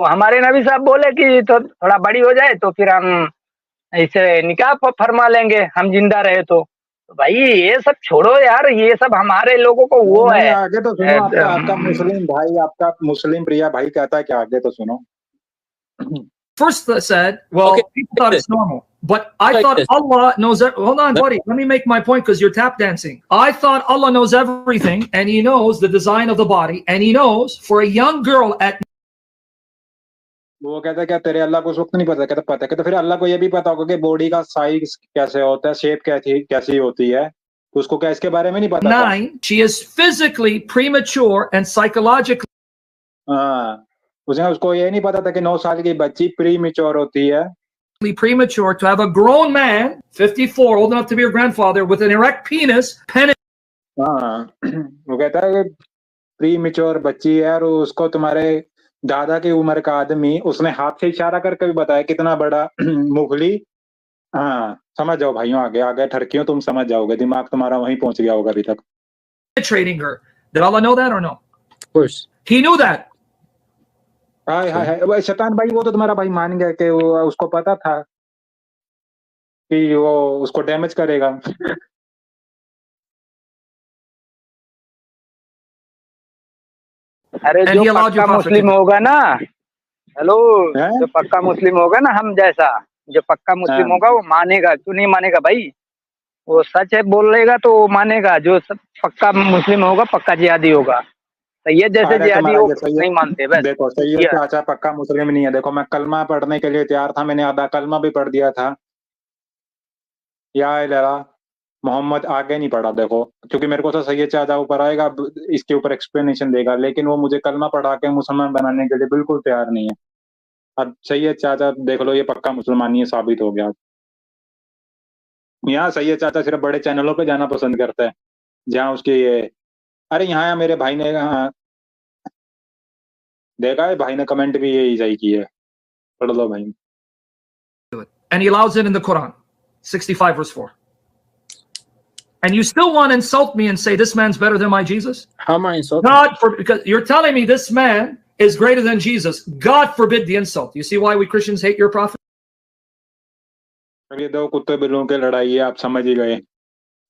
हमारे नबी साहब बोले कि तो थोड़ा बड़ी हो जाए तो फिर हम इसे निकाह फरमा लेंगे, हम जिंदा रहे तो भाई ये सब छोड़ो यार, ये सब हमारे लोगों को नहीं वो नहीं, है। आगे तो सुनो, आपका आपका मुस्लिम भाई, आपका मुस्लिम प्रिया भाई कहता है क्या, आगे तो सुनो। First said, well, Okay, people check thought this. it's normal. But I Check thought this. Allah knows. Hold on, Let- buddy. Let me make my point because you're tap dancing. I thought Allah knows everything and He knows the design of the body and He knows for a young girl at वो कहता है क्या तेरे अल्लाह को उस वक्त नहीं पता, कहता पता है, कहता फिर अल्लाह को ये भी पता होगा कि बॉडी का साइज कैसे होता है, शेप कैसी कैसी होती है, तो उसको क्या इसके बारे में नहीं पता था? 9, she is physically premature and psychologically हाँ, उसको ये नहीं पता था कि 9 साल की बच्ची प्री मेच्योर होती है। premature to have a grown man, 54, old enough to be your grandfather, with an erect penis, हाँ, वो कहता है कि प्री मेच्योर बच्ची है, और उसको तुम्हारे दादा की उम्र का आदमी उसने हाथ से इशारा करके भी बताया कितना बड़ा मुगली। हाँ, समझ जाओ भाइयों, आगे आगे ठरकियों, तुम समझ जाओगे, दिमाग तुम्हारा वहीं पहुंच गया होगा अभी तक। penetrating her. Did Allah know that or no? Of course. He knew that. हाय हाय हाय, वो शैतान भाई, वो तो तुम्हारा भाई मान गया कि वो उसको पता था कि वो उसको डैमेज करेगा। अरे And जो He allowed your पक्का prophet to मुस्लिम do. होगा ना, हेलो, हैं? जो पक्का मुस्लिम होगा ना हम जैसा, जो पक्का मुस्लिम हाँ, होगा वो मानेगा, क्यों नहीं मानेगा भाई? वो सच है बोलेगा तो वो मानेगा। जो पक्का मुस्लिम होगा पक्का जिहादी होगा। सैयद जैसे अरे जिहादी तुम्हारा वो ये सही नहीं मानते, है, बस देखो सही है, चूतिया है। चाचा पक्का मुस्लिम नहीं है। देखो मैं कलमा पढ़ने के लिए तैयार था, मैंने आधा कलमा भी पढ़ दिया था, या इलाहा मोहम्मद आगे नहीं पढ़ा। देखो क्योंकि मेरे को तो सैयद चाचा ऊपर आएगा, अब इसके ऊपर एक्सप्लेनेशन देगा, लेकिन वो मुझे कलमा पढ़ा के मुसलमान बनाने के लिए बिल्कुल तैयार नहीं है। अब सैयद चाचा देख लो, ये पक्का मुसलमान ही साबित हो गया। यहाँ सैयद चाचा सिर्फ बड़े चैनलों पे जाना पसंद करता है, जहाँ उसके ये, अरे यहाँ मेरे भाई ने, हाँ देखा है, भाई ने कमेंट भी यही सही की है, पढ़ लो भाई। And He allows it in the Quran, 65 verse 4. And you still want to insult me and say this man's better than my Jesus? How am I insulting? God forbid, because you're telling me this man is greater than Jesus. God forbid the insult. You see why we Christians hate your prophet? ये दो कुत्ते बिल्लों की लड़ाई है, आप समझ ही गए।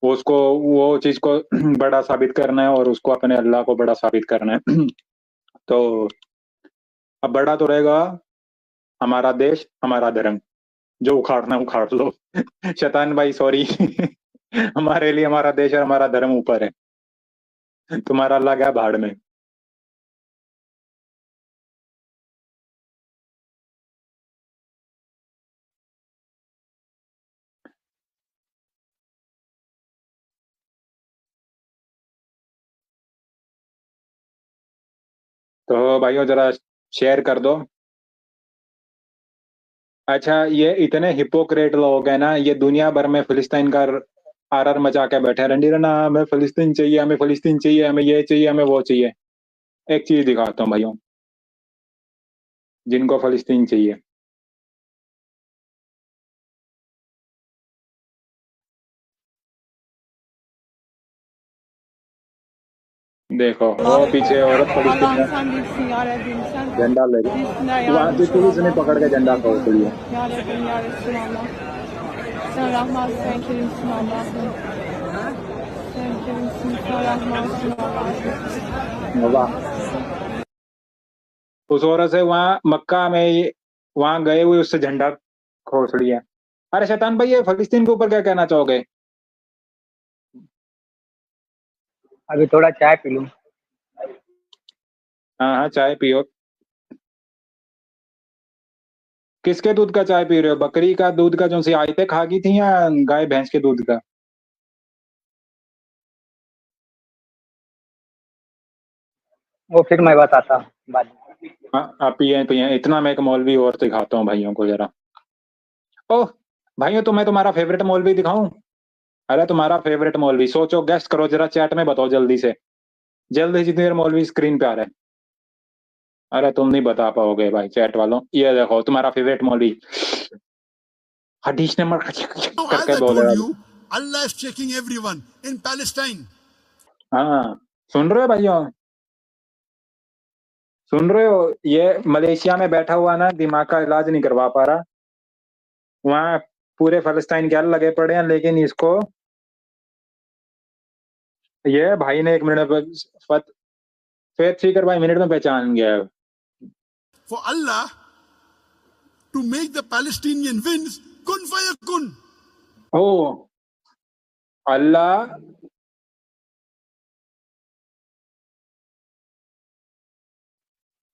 उसको वो चीज को बड़ा साबित करना है, और उसको अपने अल्लाह को बड़ा साबित करना है। तो अब बड़ा तो रहेगा हमारा देश, हमारा धर्म, जो उखाड़ना है उखाड़ लो। शैतान भाई सॉरी। हमारे लिए हमारा देश और हमारा धर्म ऊपर है, तुम्हारा अल्लाह गया भाड़ में। तो भाइयों जरा शेयर कर दो। अच्छा, ये इतने हिपोक्रेट लोग हैं ना, ये दुनिया भर में फिलिस्तीन का आरआर मचा के बैठे हैं, रंडी रना हमें फिलिस्तीन चाहिए, हमें फिलिस्तीन चाहिए, हमें ये चाहिए, हमें वो चाहिए। एक चीज दिखाता हूँ भाइयों, जिनको फिलिस्तीन चाहिए, देखो वो पीछे औरत फिलिस्तीन में Allah'tan bilsin ya Rabbim sen झंडा ले गई, bilsinler ya वहां की पुलिस ने पकड़ के झंडा खोल लिया। Ya Rabbim ya Resulallah. Sen Rahman sen Kerimsin Allah'ım. Sen Kerimsin sen Rahmansın Allah'ım. वाह, उस औरत से वहां मक्का में वहां गए हुए उससे झंडा खोस लिया। अरे शैतान भाई, ये फिलिस्तीन के ऊपर क्या कहना चाहोगे? अभी थोड़ा चाय पी लूं। हाँ हाँ, चाय पियो। किसके दूध का चाय पी रहे हो, बकरी का दूध का जो सी आयतें खा गई थी, या गाय भैंस के दूध का? वो फिर मैं बताता हूँ बाद में। हाँ, आप पिए पिए, इतना मैं एक मौलवी और दिखाता हूँ भाइयों को जरा। ओह भाइयों, तो मैं तुम्हारा फेवरेट मौलवी दिखाऊं? अरे तुम्हारा फेवरेट मौलवी, सोचो, गेस्ट करो जरा, चैट में बताओ जल्दी से, जल्दी, जितनी देर मौलवी स्क्रीन पे आ रहा है। अरे तुम नहीं बता पाओगे भाई चैट वालों, ये देखो तुम्हारा फेवरेट मौलवी हदीस नंबर So as करके I told बोलेगा। you, Allah is checking everyone in Palestine. हाँ, सुन रहे हो भाइयों, सुन रहे हो? ये मलेशिया में बैठा हुआ ना, दिमाग का इलाज नहीं करवा पा रहा, वहां पूरे फलस्तीन के हल लगे पड़े हैं, लेकिन इसको ये भाई ने 1 मिनट में फेथ सीकर भाई मिनट में पहचान गया है। For Allah to make the Palestinian wins, kun fayakun. ओ अल्लाह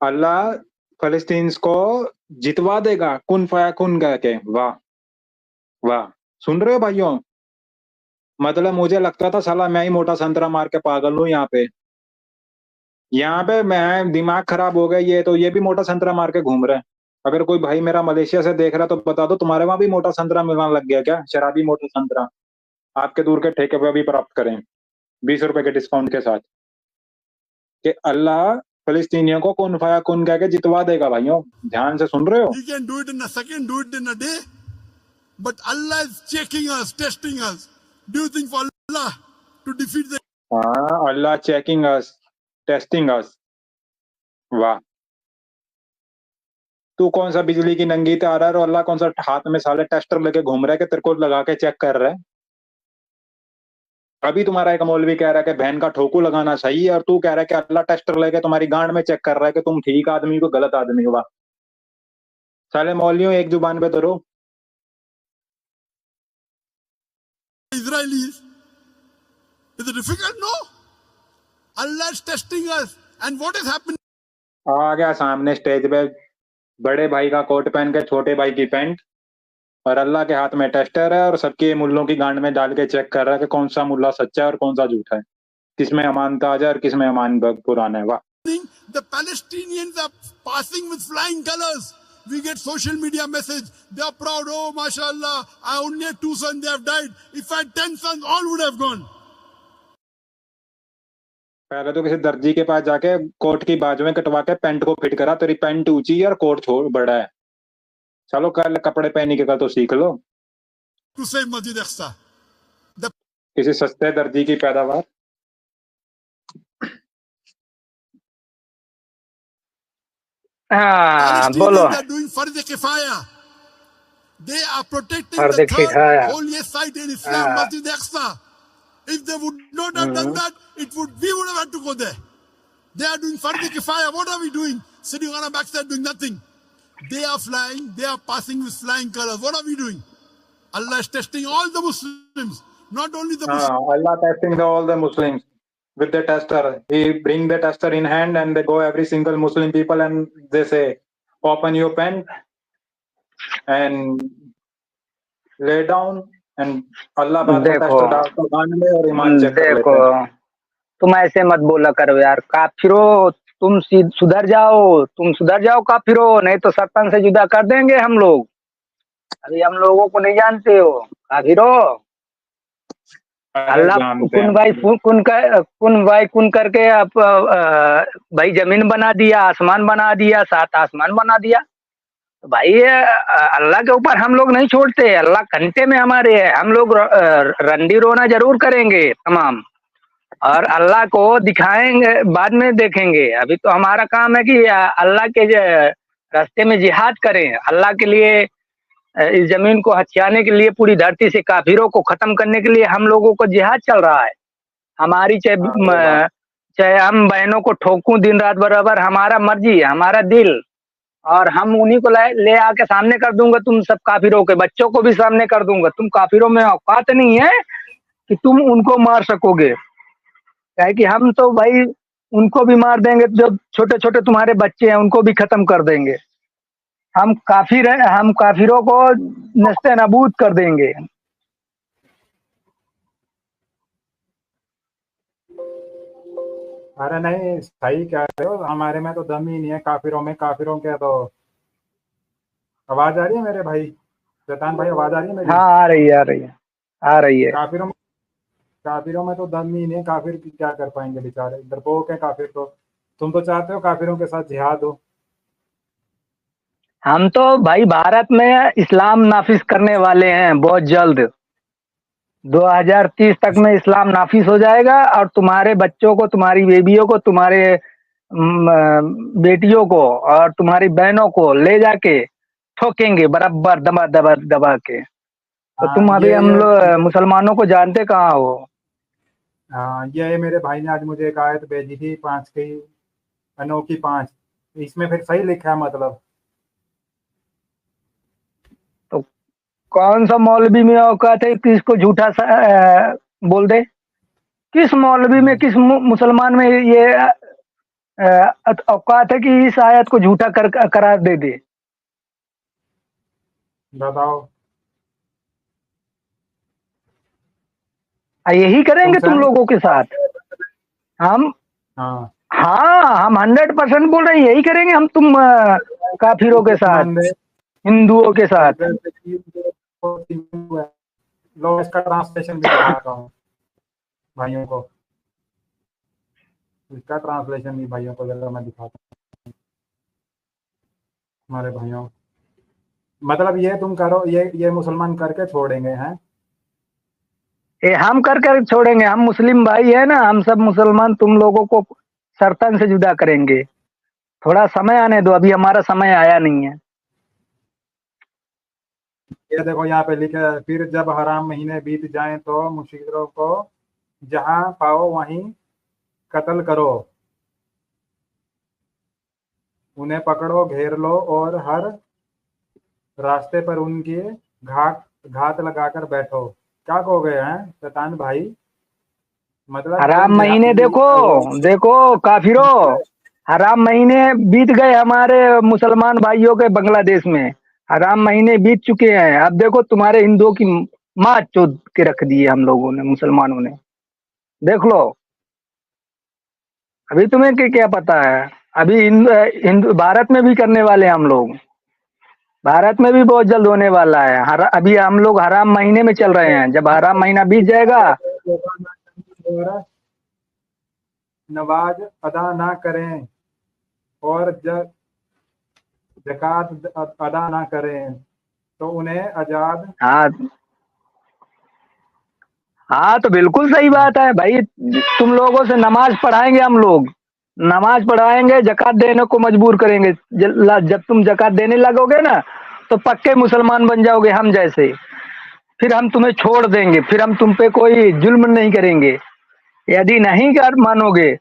अल्लाह फलस्तीन को जितवा देगा, कुन फया कुन कह के। वाह वाह, सुन रहे हो भाइयों? मतलब मुझे लगता था साला मैं ही मोटा संतरा मार के पागल हूँ यहाँ पे मैं दिमाग खराब हो गया, ये भी मोटा संतरा मार के घूम रहे हैं। अगर कोई भाई मेरा मलेशिया से देख रहा है तो बता दो, तुम्हारे वहां भी मोटा संतरा मिलने लग गया क्या? शराबी मोटा संतरा आपके दूर के ठेके पे भी प्राप्त करें 20 रुपए के डिस्काउंट के साथ, कि अल्लाह फलस्तीनियों को कुन फाया कुन कह के जितवा देगा। भाइयों ध्यान से सुन रहे हो? He can do it in a second, do it in a day. But Allah is checking us, testing us. Do you think for Allah to defeat the हाँ, अल्लाह चेकिंग अस, टेस्टिंग अस। वाह, तू कौन सा बिजली की नंगी तार है और अल्लाह कौन सा हाथ में साले टेस्टर लेके घूम रहा है कि तेरे को लगा के चेक कर रहा है? अभी तुम्हारा एक मौलवी कह रहा है कि बहन का ठोकू लगाना सही है, और तू कह रहा है कि अल्लाह टेस्टर लेके तुम्हारी गांड में चेक कर रहा है कि तुम ठीक आदमी को गलत आदमी हो। वाह, साले मौलवियों एक जुबान पे तो रहो। Israelis? Is it difficult? No. Allah is testing us. And what is happening? आ गया सामने स्टेज पे बड़े भाई का कोट पहन के छोटे भाई की पैंट, और अल्लाह के हाथ में टेस्टर है, और सबके मुल्लों की गांड में डाल के चेक कर रहा है कि कौन सा मुल्ला सच्चा है और कौन सा झूठा है, किसमें अमान ताजा और किसमें अमान पुराना है। वाह, The Palestinians are passing with flying colors. We get social media message. They are proud. Oh, mashallah, I only had 2 sons, they have died. If I had 10 sons, all would have gone. पहले तो किसी दर्जी के पास जाके coat की बाजुएं कटवा के pant को फिट करा, तेरी पैंट ऊंची है और कोट बड़ा है। चलो कल कपड़े पहनी के कल तो सीख लो, To save Masjid Aqsa. किसी सस्ते दर्जी की पैदावार। हाँ बोलो। Palestinians are doing Fard Kifaya. They are protecting Fard the Kifaya. third holiest site in Islam, Ah. Masjid Aqsa. If they would not have done that, we would have had to go there. They are doing Fard Kifaya. What are we doing? Sitting on our backside doing nothing. They are flying. They are passing with flying colors. What are we doing? Allah is testing all the Muslims, not only the Muslims. Allah testing all the Muslims with the tester. He bring the tester in hand and they go every single Muslim people and they say, open your pen and lay down, and Allah बाद में देखो। Tester डालता गान में और ईमान check कर लेते देखो हैं। तुम ऐसे मत बोला करो यार, काफिरो तुम सुधर जाओ काफिरो, नहीं तो सरपंच से जुदा कर देंगे हम लोग। अभी हम लोगों को नहीं जानते हो काफिरो। अल्लाह कुन करके आप भाई जमीन बना दिया, आसमान बना दिया, 7 आसमान बना दिया। तो भाई अल्लाह के ऊपर हम लोग नहीं छोड़ते, अल्लाह घंटे में हमारे है। हम लोग रंडी रोना जरूर करेंगे तमाम, और अल्लाह को दिखाएंगे, बाद में देखेंगे। अभी तो हमारा काम है कि अल्लाह के रास्ते में जिहाद करें, अल्लाह के लिए इस जमीन को हथियाने के लिए, पूरी धरती से काफिरों को खत्म करने के लिए हम लोगों को जिहाद चल रहा है। हमारी चाहे हम बहनों को ठोकूं दिन रात बराबर, हमारा मर्जी है, हमारा दिल, और हम उन्हीं को ले आके सामने कर दूंगा। तुम सब काफिरों के बच्चों को भी सामने कर दूंगा। तुम काफिरों में औकात नहीं है कि तुम उनको मार सकोगे, क्या है कि हम तो भाई उनको भी मार देंगे, जो छोटे छोटे तुम्हारे बच्चे हैं उनको भी खत्म कर देंगे। हम काफिरों को नस्ते नाबूद कर देंगे। अरे नहीं, सही कह रहे हो, हमारे में तो दम ही नहीं है काफिरों में। काफिरों के तो आवाज आ रही है मेरे भाई, शैतान भाई, आवाज आ रही है मेरी? हाँ आ रही है, आ रही है, आ रही है। काफिरों काफिरों में तो दम ही नहीं है। काफिर क्या कर पाएंगे बेचारे, डरपोक है काफिर तो। तुम तो चाहते हो काफिरों के साथ जिहाद हो। हम तो भाई भारत में इस्लाम नाफिज करने वाले हैं बहुत जल्द। 2030 तक में इस्लाम नाफिज हो जाएगा और तुम्हारे बच्चों को, तुम्हारी बेबियों को, तुम्हारे बेटियों को और तुम्हारी बहनों को ले जाके ठोकेंगे बराबर, दबा दबा दबा के। तो हाँ तुम अभी हम लोग मुसलमानों को जानते कहाँ हो? हाँ, ये मेरे भाई ने आज मुझे एक आयत भेजी थी, 5 की अनोखी 5। इसमें फिर सही लिखा है मतलब। तो कौन सा मौलवी में औकात है किसको झूठा बोल दे? किस मौलवी में, किस मुसलमान में ये औकात है कि इस आयत को झूठा करार दे दे? बताओ। यही करेंगे तुमसे तुम लोगों के साथ हम। हाँ, हाँ, हम 100% बोल रहे हैं, यही करेंगे हम तुम काफिरों के साथ, ईमान दे। हिंदुओं के साथ। लो, इसका ट्रांसलेशन भी दिखाता हूँ भाइयों को। इसका ट्रांसलेशन भी भाइयों को जरा मैं दिखाता हूँ हमारे भाइयों। मतलब ये तुम करो, ये मुसलमान करके छोड़ेंगे हैं। ये हम कर कर छोड़ेंगे, हम मुस्लिम भाई है ना, हम सब मुसलमान तुम लोगों को सरतन से जुदा करेंगे। थोड़ा समय आने दो, अभी हमारा समय आया नहीं है। ये देखो यहाँ पे लिखा है, फिर जब हराम महीने बीत जाएं तो मुशरिकों को जहां पाओ वहीं कत्ल करो, उन्हें पकड़ो, घेर लो और हर रास्ते पर उनकी घात घात लगाकर बैठो। क्या कहोगे हैं शैतान भाई? मतलब जो हराम महीने देखो, वो देखो काफिरो, हराम महीने बीत गए हमारे मुसलमान भाइयों के बांग्लादेश में। हराम महीने बीत चुके हैं। अब देखो तुम्हारे हिंदुओं की माँ चोद के रख दी है हम लोगों ने, मुसलमानों ने। देख लो, अभी तुम्हें क्या पता है? अभी हिंदू भारत में भी करने वाले हैं हम लोग। भारत में भी बहुत जल्द होने वाला है। अभी हम लोग हराम महीने में चल रहे हैं। जब हराम महीना बीत जाएगा, और नमाज अदा ना करें और ज़कात अदा ना करें तो उन्हें आजाद। हाँ हाँ, तो बिल्कुल सही बात है भाई। तुम लोगों से नमाज पढ़ाएंगे हम लोग, नमाज पढ़ाएंगे, जकात देने को मजबूर करेंगे। जब तुम जकात देने लगोगे ना, तो पक्के मुसलमान बन जाओगे हम जैसे। फिर हम तुम्हें छोड़ देंगे, फिर हम तुम पे कोई जुल्म नहीं करेंगे। यदि नहीं कर मानोगे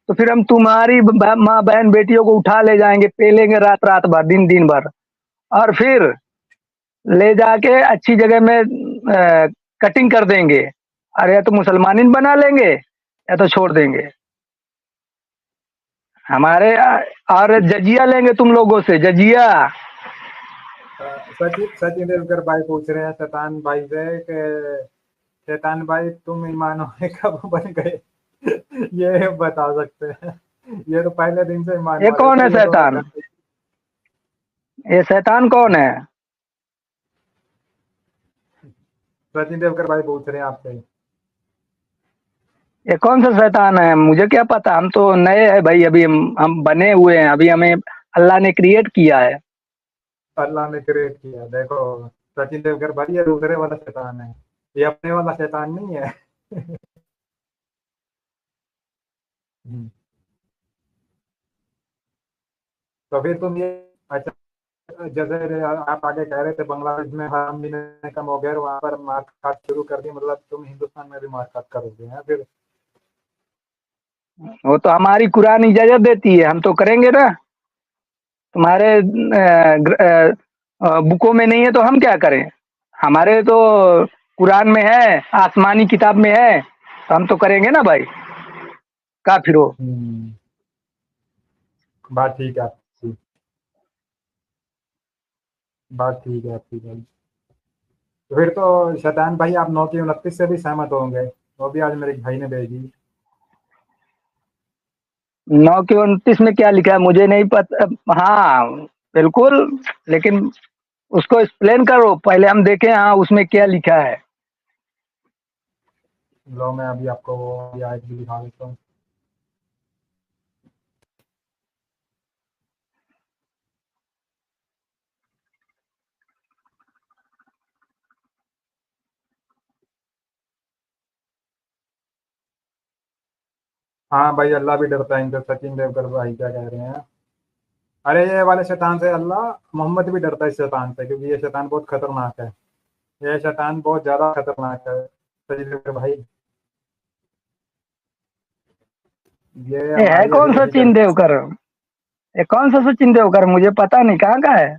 तो फिर हम तुम्हारी माँ बहन बेटियों को उठा ले जाएंगे, पेलेंगे रात रात भर, दिन दिन भर, और फिर ले जाके अच्छी जगह में कटिंग कर देंगे। और या तो मुसलमानिन बना लेंगे या तो छोड़ देंगे हमारे। और जजिया लेंगे तुम लोगों से, जजिया। सचिन तेंदुलकर भाई पूछ रहे हैं शैतान भाई से कि शैतान भाई तुम ईमानों में कब बन गए? ये बता सकते हैं? ये तो पहले दिन से ईमान ये वाले कौन है थे, ये तो शैतान? ये शैतान कौन है? सचिन तेंदुलकर भाई पूछ रहे हैं आपसे। ये कौन सा शैतान है? मुझे क्या पता, हम तो नए हैं भाई, अभी हम बने हुए हैं, अभी हमें अल्लाह ने क्रिएट किया है। अल्लाह ने क्रिएट किया। देखो सचिन तेंदुलकर भाई, ये दूसरे वाला शैतान है, ये अपने वाला शैतान नहीं है। तो फिर तुम ये, अच्छा, जैसे आप आगे कह रहे थे बांग्लादेश में हराम महीने कम हो गया, वहां पर मार काट शुरू कर दी, मतलब तुम हिंदुस्तान में भी मार काट करोगे हैं फिर? वो तो हमारी कुरान इजाजत देती है, हम तो करेंगे ना। तुम्हारे बुकों में नहीं है तो हम क्या करें? हमारे तो कुरान में है, आसमानी किताब में है, तो हम तो करेंगे ना भाई, काफिरो। बात ठीक है आपकी, बात ठीक है आपकी भाई। तो फिर तो शैतान भाई आप 9 की 29 से भी सहमत होंगे, वो भी आज मेरे एक भाई ने भेजी। 9 के 29 में क्या लिखा है मुझे नहीं पता। हाँ बिल्कुल, लेकिन उसको एक्सप्लेन करो पहले, हम देखें हाँ उसमें क्या लिखा है। लो मैं अभी आपको वो आयत भी दिखा देता हूँ। हाँ भाई, अल्लाह भी डरता है इनसे। सचिन देवकर भाई क्या कह रहे हैं? अरे ये वाले शैतान से अल्लाह, मोहम्मद भी डरता है इस शैतान से, क्योंकि ये शैतान बहुत खतरनाक है। ये शैतान बहुत ज्यादा खतरनाक है सचिन देवकर भाई। ये ये है हमारी कौन ऐसी सचिन चलती देवकर? ये कौन सा सचिन देवकर, मुझे पता नहीं कहाँ का है।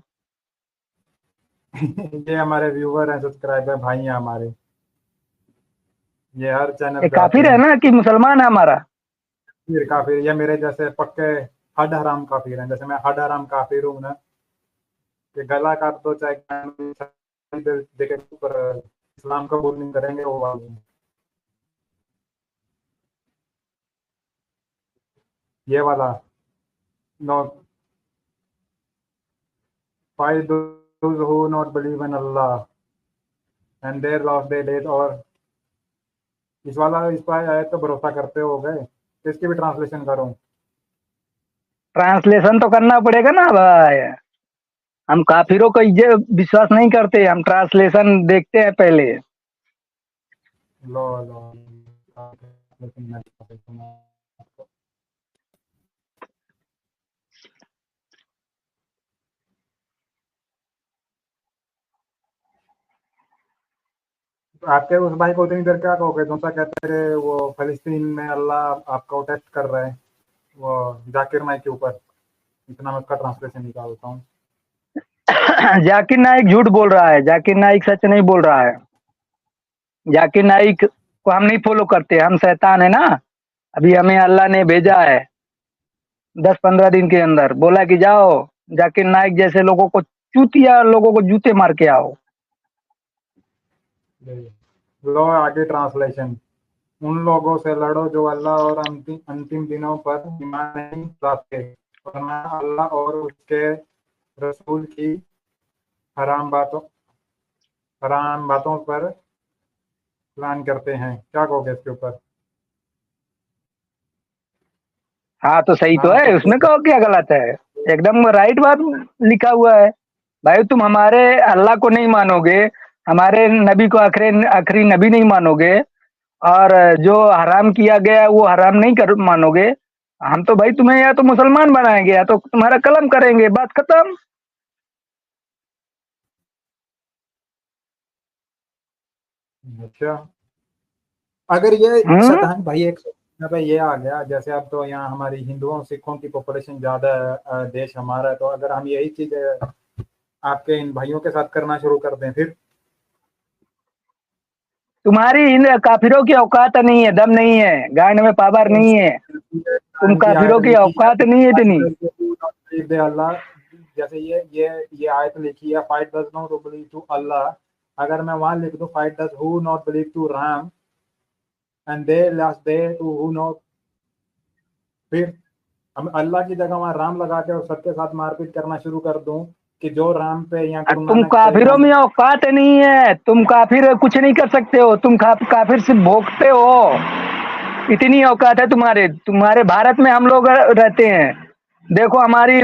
ये हमारे व्यूवर हैं, सब्सक्राइबर भाई हैं हमारे। ये हर चैनल ये पे आते काफिर है हैं। ना कि मुसलमान है हमारा? फिर काफिर, ये मेरे जैसे पक्के हड हराम काफिर हैं। जैसे मैं हड हराम काफिर हूँ ना, कि गला काट दो चाहे देखे, पर इस्लाम कबूल नहीं करेंगे वो वाले हैं। ये वाला no five those who not believe in Allah and their lost their days। और इस पर आए तो भरोसा करते हो गए, तो इसकी भी ट्रांसलेशन करूँ? ट्रांसलेशन तो करना पड़ेगा ना भाई, हम काफिरों को ये विश्वास नहीं करते, हम ट्रांसलेशन देखते हैं पहले। लो लो लेकिन मैं आपके उस भाई को उतनी देर क्या कहोगे? तुम सा कहते रहे वो फलस्तीन में अल्लाह आपका टेस्ट कर रहे हैं, वो जाकिर नाइक के ऊपर। इतना मैं उसका ट्रांसलेशन निकालता हूँ। जाकिर नाइक झूठ बोल रहा है, जाकिर नाइक सच नहीं बोल रहा है। जाकिर नाइक को हम नहीं फॉलो करते, हम शैतान है ना। अभी हमें अल्लाह ने भेजा है 10-15 दिन के अंदर, बोला कि जाओ जाकिर नाइक जैसे लोगों को, चूतिया लोगों को जूते मार के आओ। लो आगे ट्रांसलेशन। उन लोगों से लड़ो जो अल्लाह और अंतिम दिनों पर ईमान नहीं लाते, और न अल्लाह और उसके रसूल की हराम बातों पर प्लान करते हैं। क्या कहोगे इसके ऊपर? हाँ तो सही तो हाँ है, सब उसमें कुछ। कहो क्या गलत है? एकदम राइट बात लिखा हुआ है। भाई तुम हमारे अल्लाह को नहीं मानोगे, हमारे नबी को आखिरी आखिरी नबी नहीं मानोगे, और जो हराम किया गया है वो हराम नहीं कर मानोगे, हम तो भाई तुम्हें या तो मुसलमान बनाएंगे या तो तुम्हारा कलम करेंगे, बात खत्म। अच्छा, अगर ये हम्म। शैतान भाई एक यहाँ पे ये आ गया, जैसे अब तो यहाँ हमारी हिंदुओं सिखों की पॉपुलेशन ज्यादा है, देश हमारा है, तो अगर हम यही चीज आपके इन भाइयों के साथ करना शुरू कर दें फिर? तुम्हारी इन काफिरों की औकात नहीं है, दम नहीं है, गांड में पावर नहीं है, तुम इनकी आयत काफिरों की लिखी औकात नहीं है इतनी। है अल्लाह, जैसे ये आयत लिखी है, fight does not believe to Allah. अगर मैं वहां लिख दूं fight does who not believe to Ram and the last day to who not, फिर हम अल्लाह की जगह वहां राम लगा के और सबके साथ मारपीट करना शुरू कर दूं कि जो राम पे या गुरु तुम नानक पे काफिरों ईमान। में औकात नहीं है, तुम काफिर कुछ नहीं कर सकते हो, तुम काफिर सिर्फ भोगते हो, इतनी औकात है तुम्हारे। तुम्हारे भारत में हम लोग रहते हैं, देखो हमारी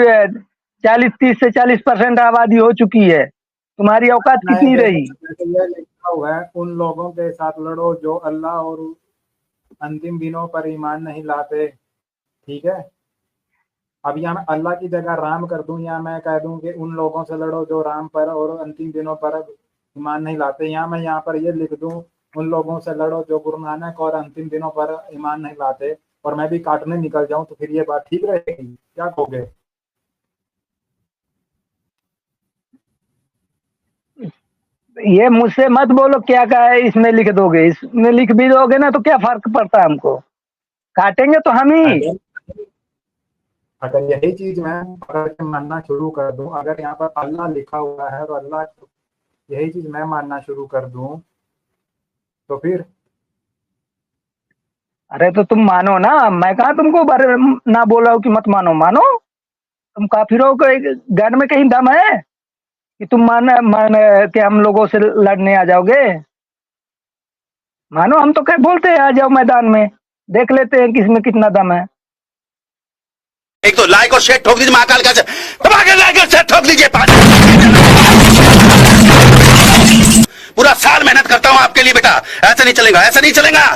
40-30 से 40% आबादी हो चुकी है, तुम्हारी औकात नहीं कितनी देखो, रही? जैसे ये लिखा हुआ है, उन लोगों के साथ लड़ो जो अल्लाह और अंतिम दिनों पर ईमान नहीं लाते। ठीक है, अब यहाँ मैं अल्लाह की जगह राम कर दूं, या मैं कह दूं कि उन लोगों से लड़ो जो राम पर और अंतिम दिनों पर ईमान नहीं लाते, या मैं यहाँ पर ये लिख दूं उन लोगों से लड़ो जो गुरु नानक और अंतिम दिनों पर ईमान नहीं लाते, और मैं भी काटने निकल जाऊं, तो फिर ये बात ठीक रहेगी? क्या कहोगे? ये मुझसे मत बोलो क्या क्या है इसमें लिख दोगे, इसमें लिख भी दोगे ना तो क्या फर्क पड़ता है, हमको काटेंगे तो हम ही। अगर अगर यही चीज मैं पकड़ के मानना शुरू कर दूं, अगर यहाँ पर अल्लाह लिखा हुआ है और अल्लाह, यही चीज मैं मानना शुरू कर दूं, तो फिर अरे तो तुम मानो ना, मैं कहा तुमको ना बोल रहा हूँ कि मत मानो, मानो। तुम काफिरों को गन में कहीं दम है कि तुम मान के हम लोगों से लड़ने आ जाओगे? मानो, हम तो क्या बोलते हैं, आ जाओ मैदान में, देख लेते हैं किसमें कितना दम है। एक तो लाइक और शेयर ठोक दीजिए, महाकाल का दबा के लाइक और शेयर ठोक दीजिए। पूरा साल मेहनत करता हूं आपके लिए बेटा, ऐसा नहीं चलेगा, ऐसा नहीं चलेगा।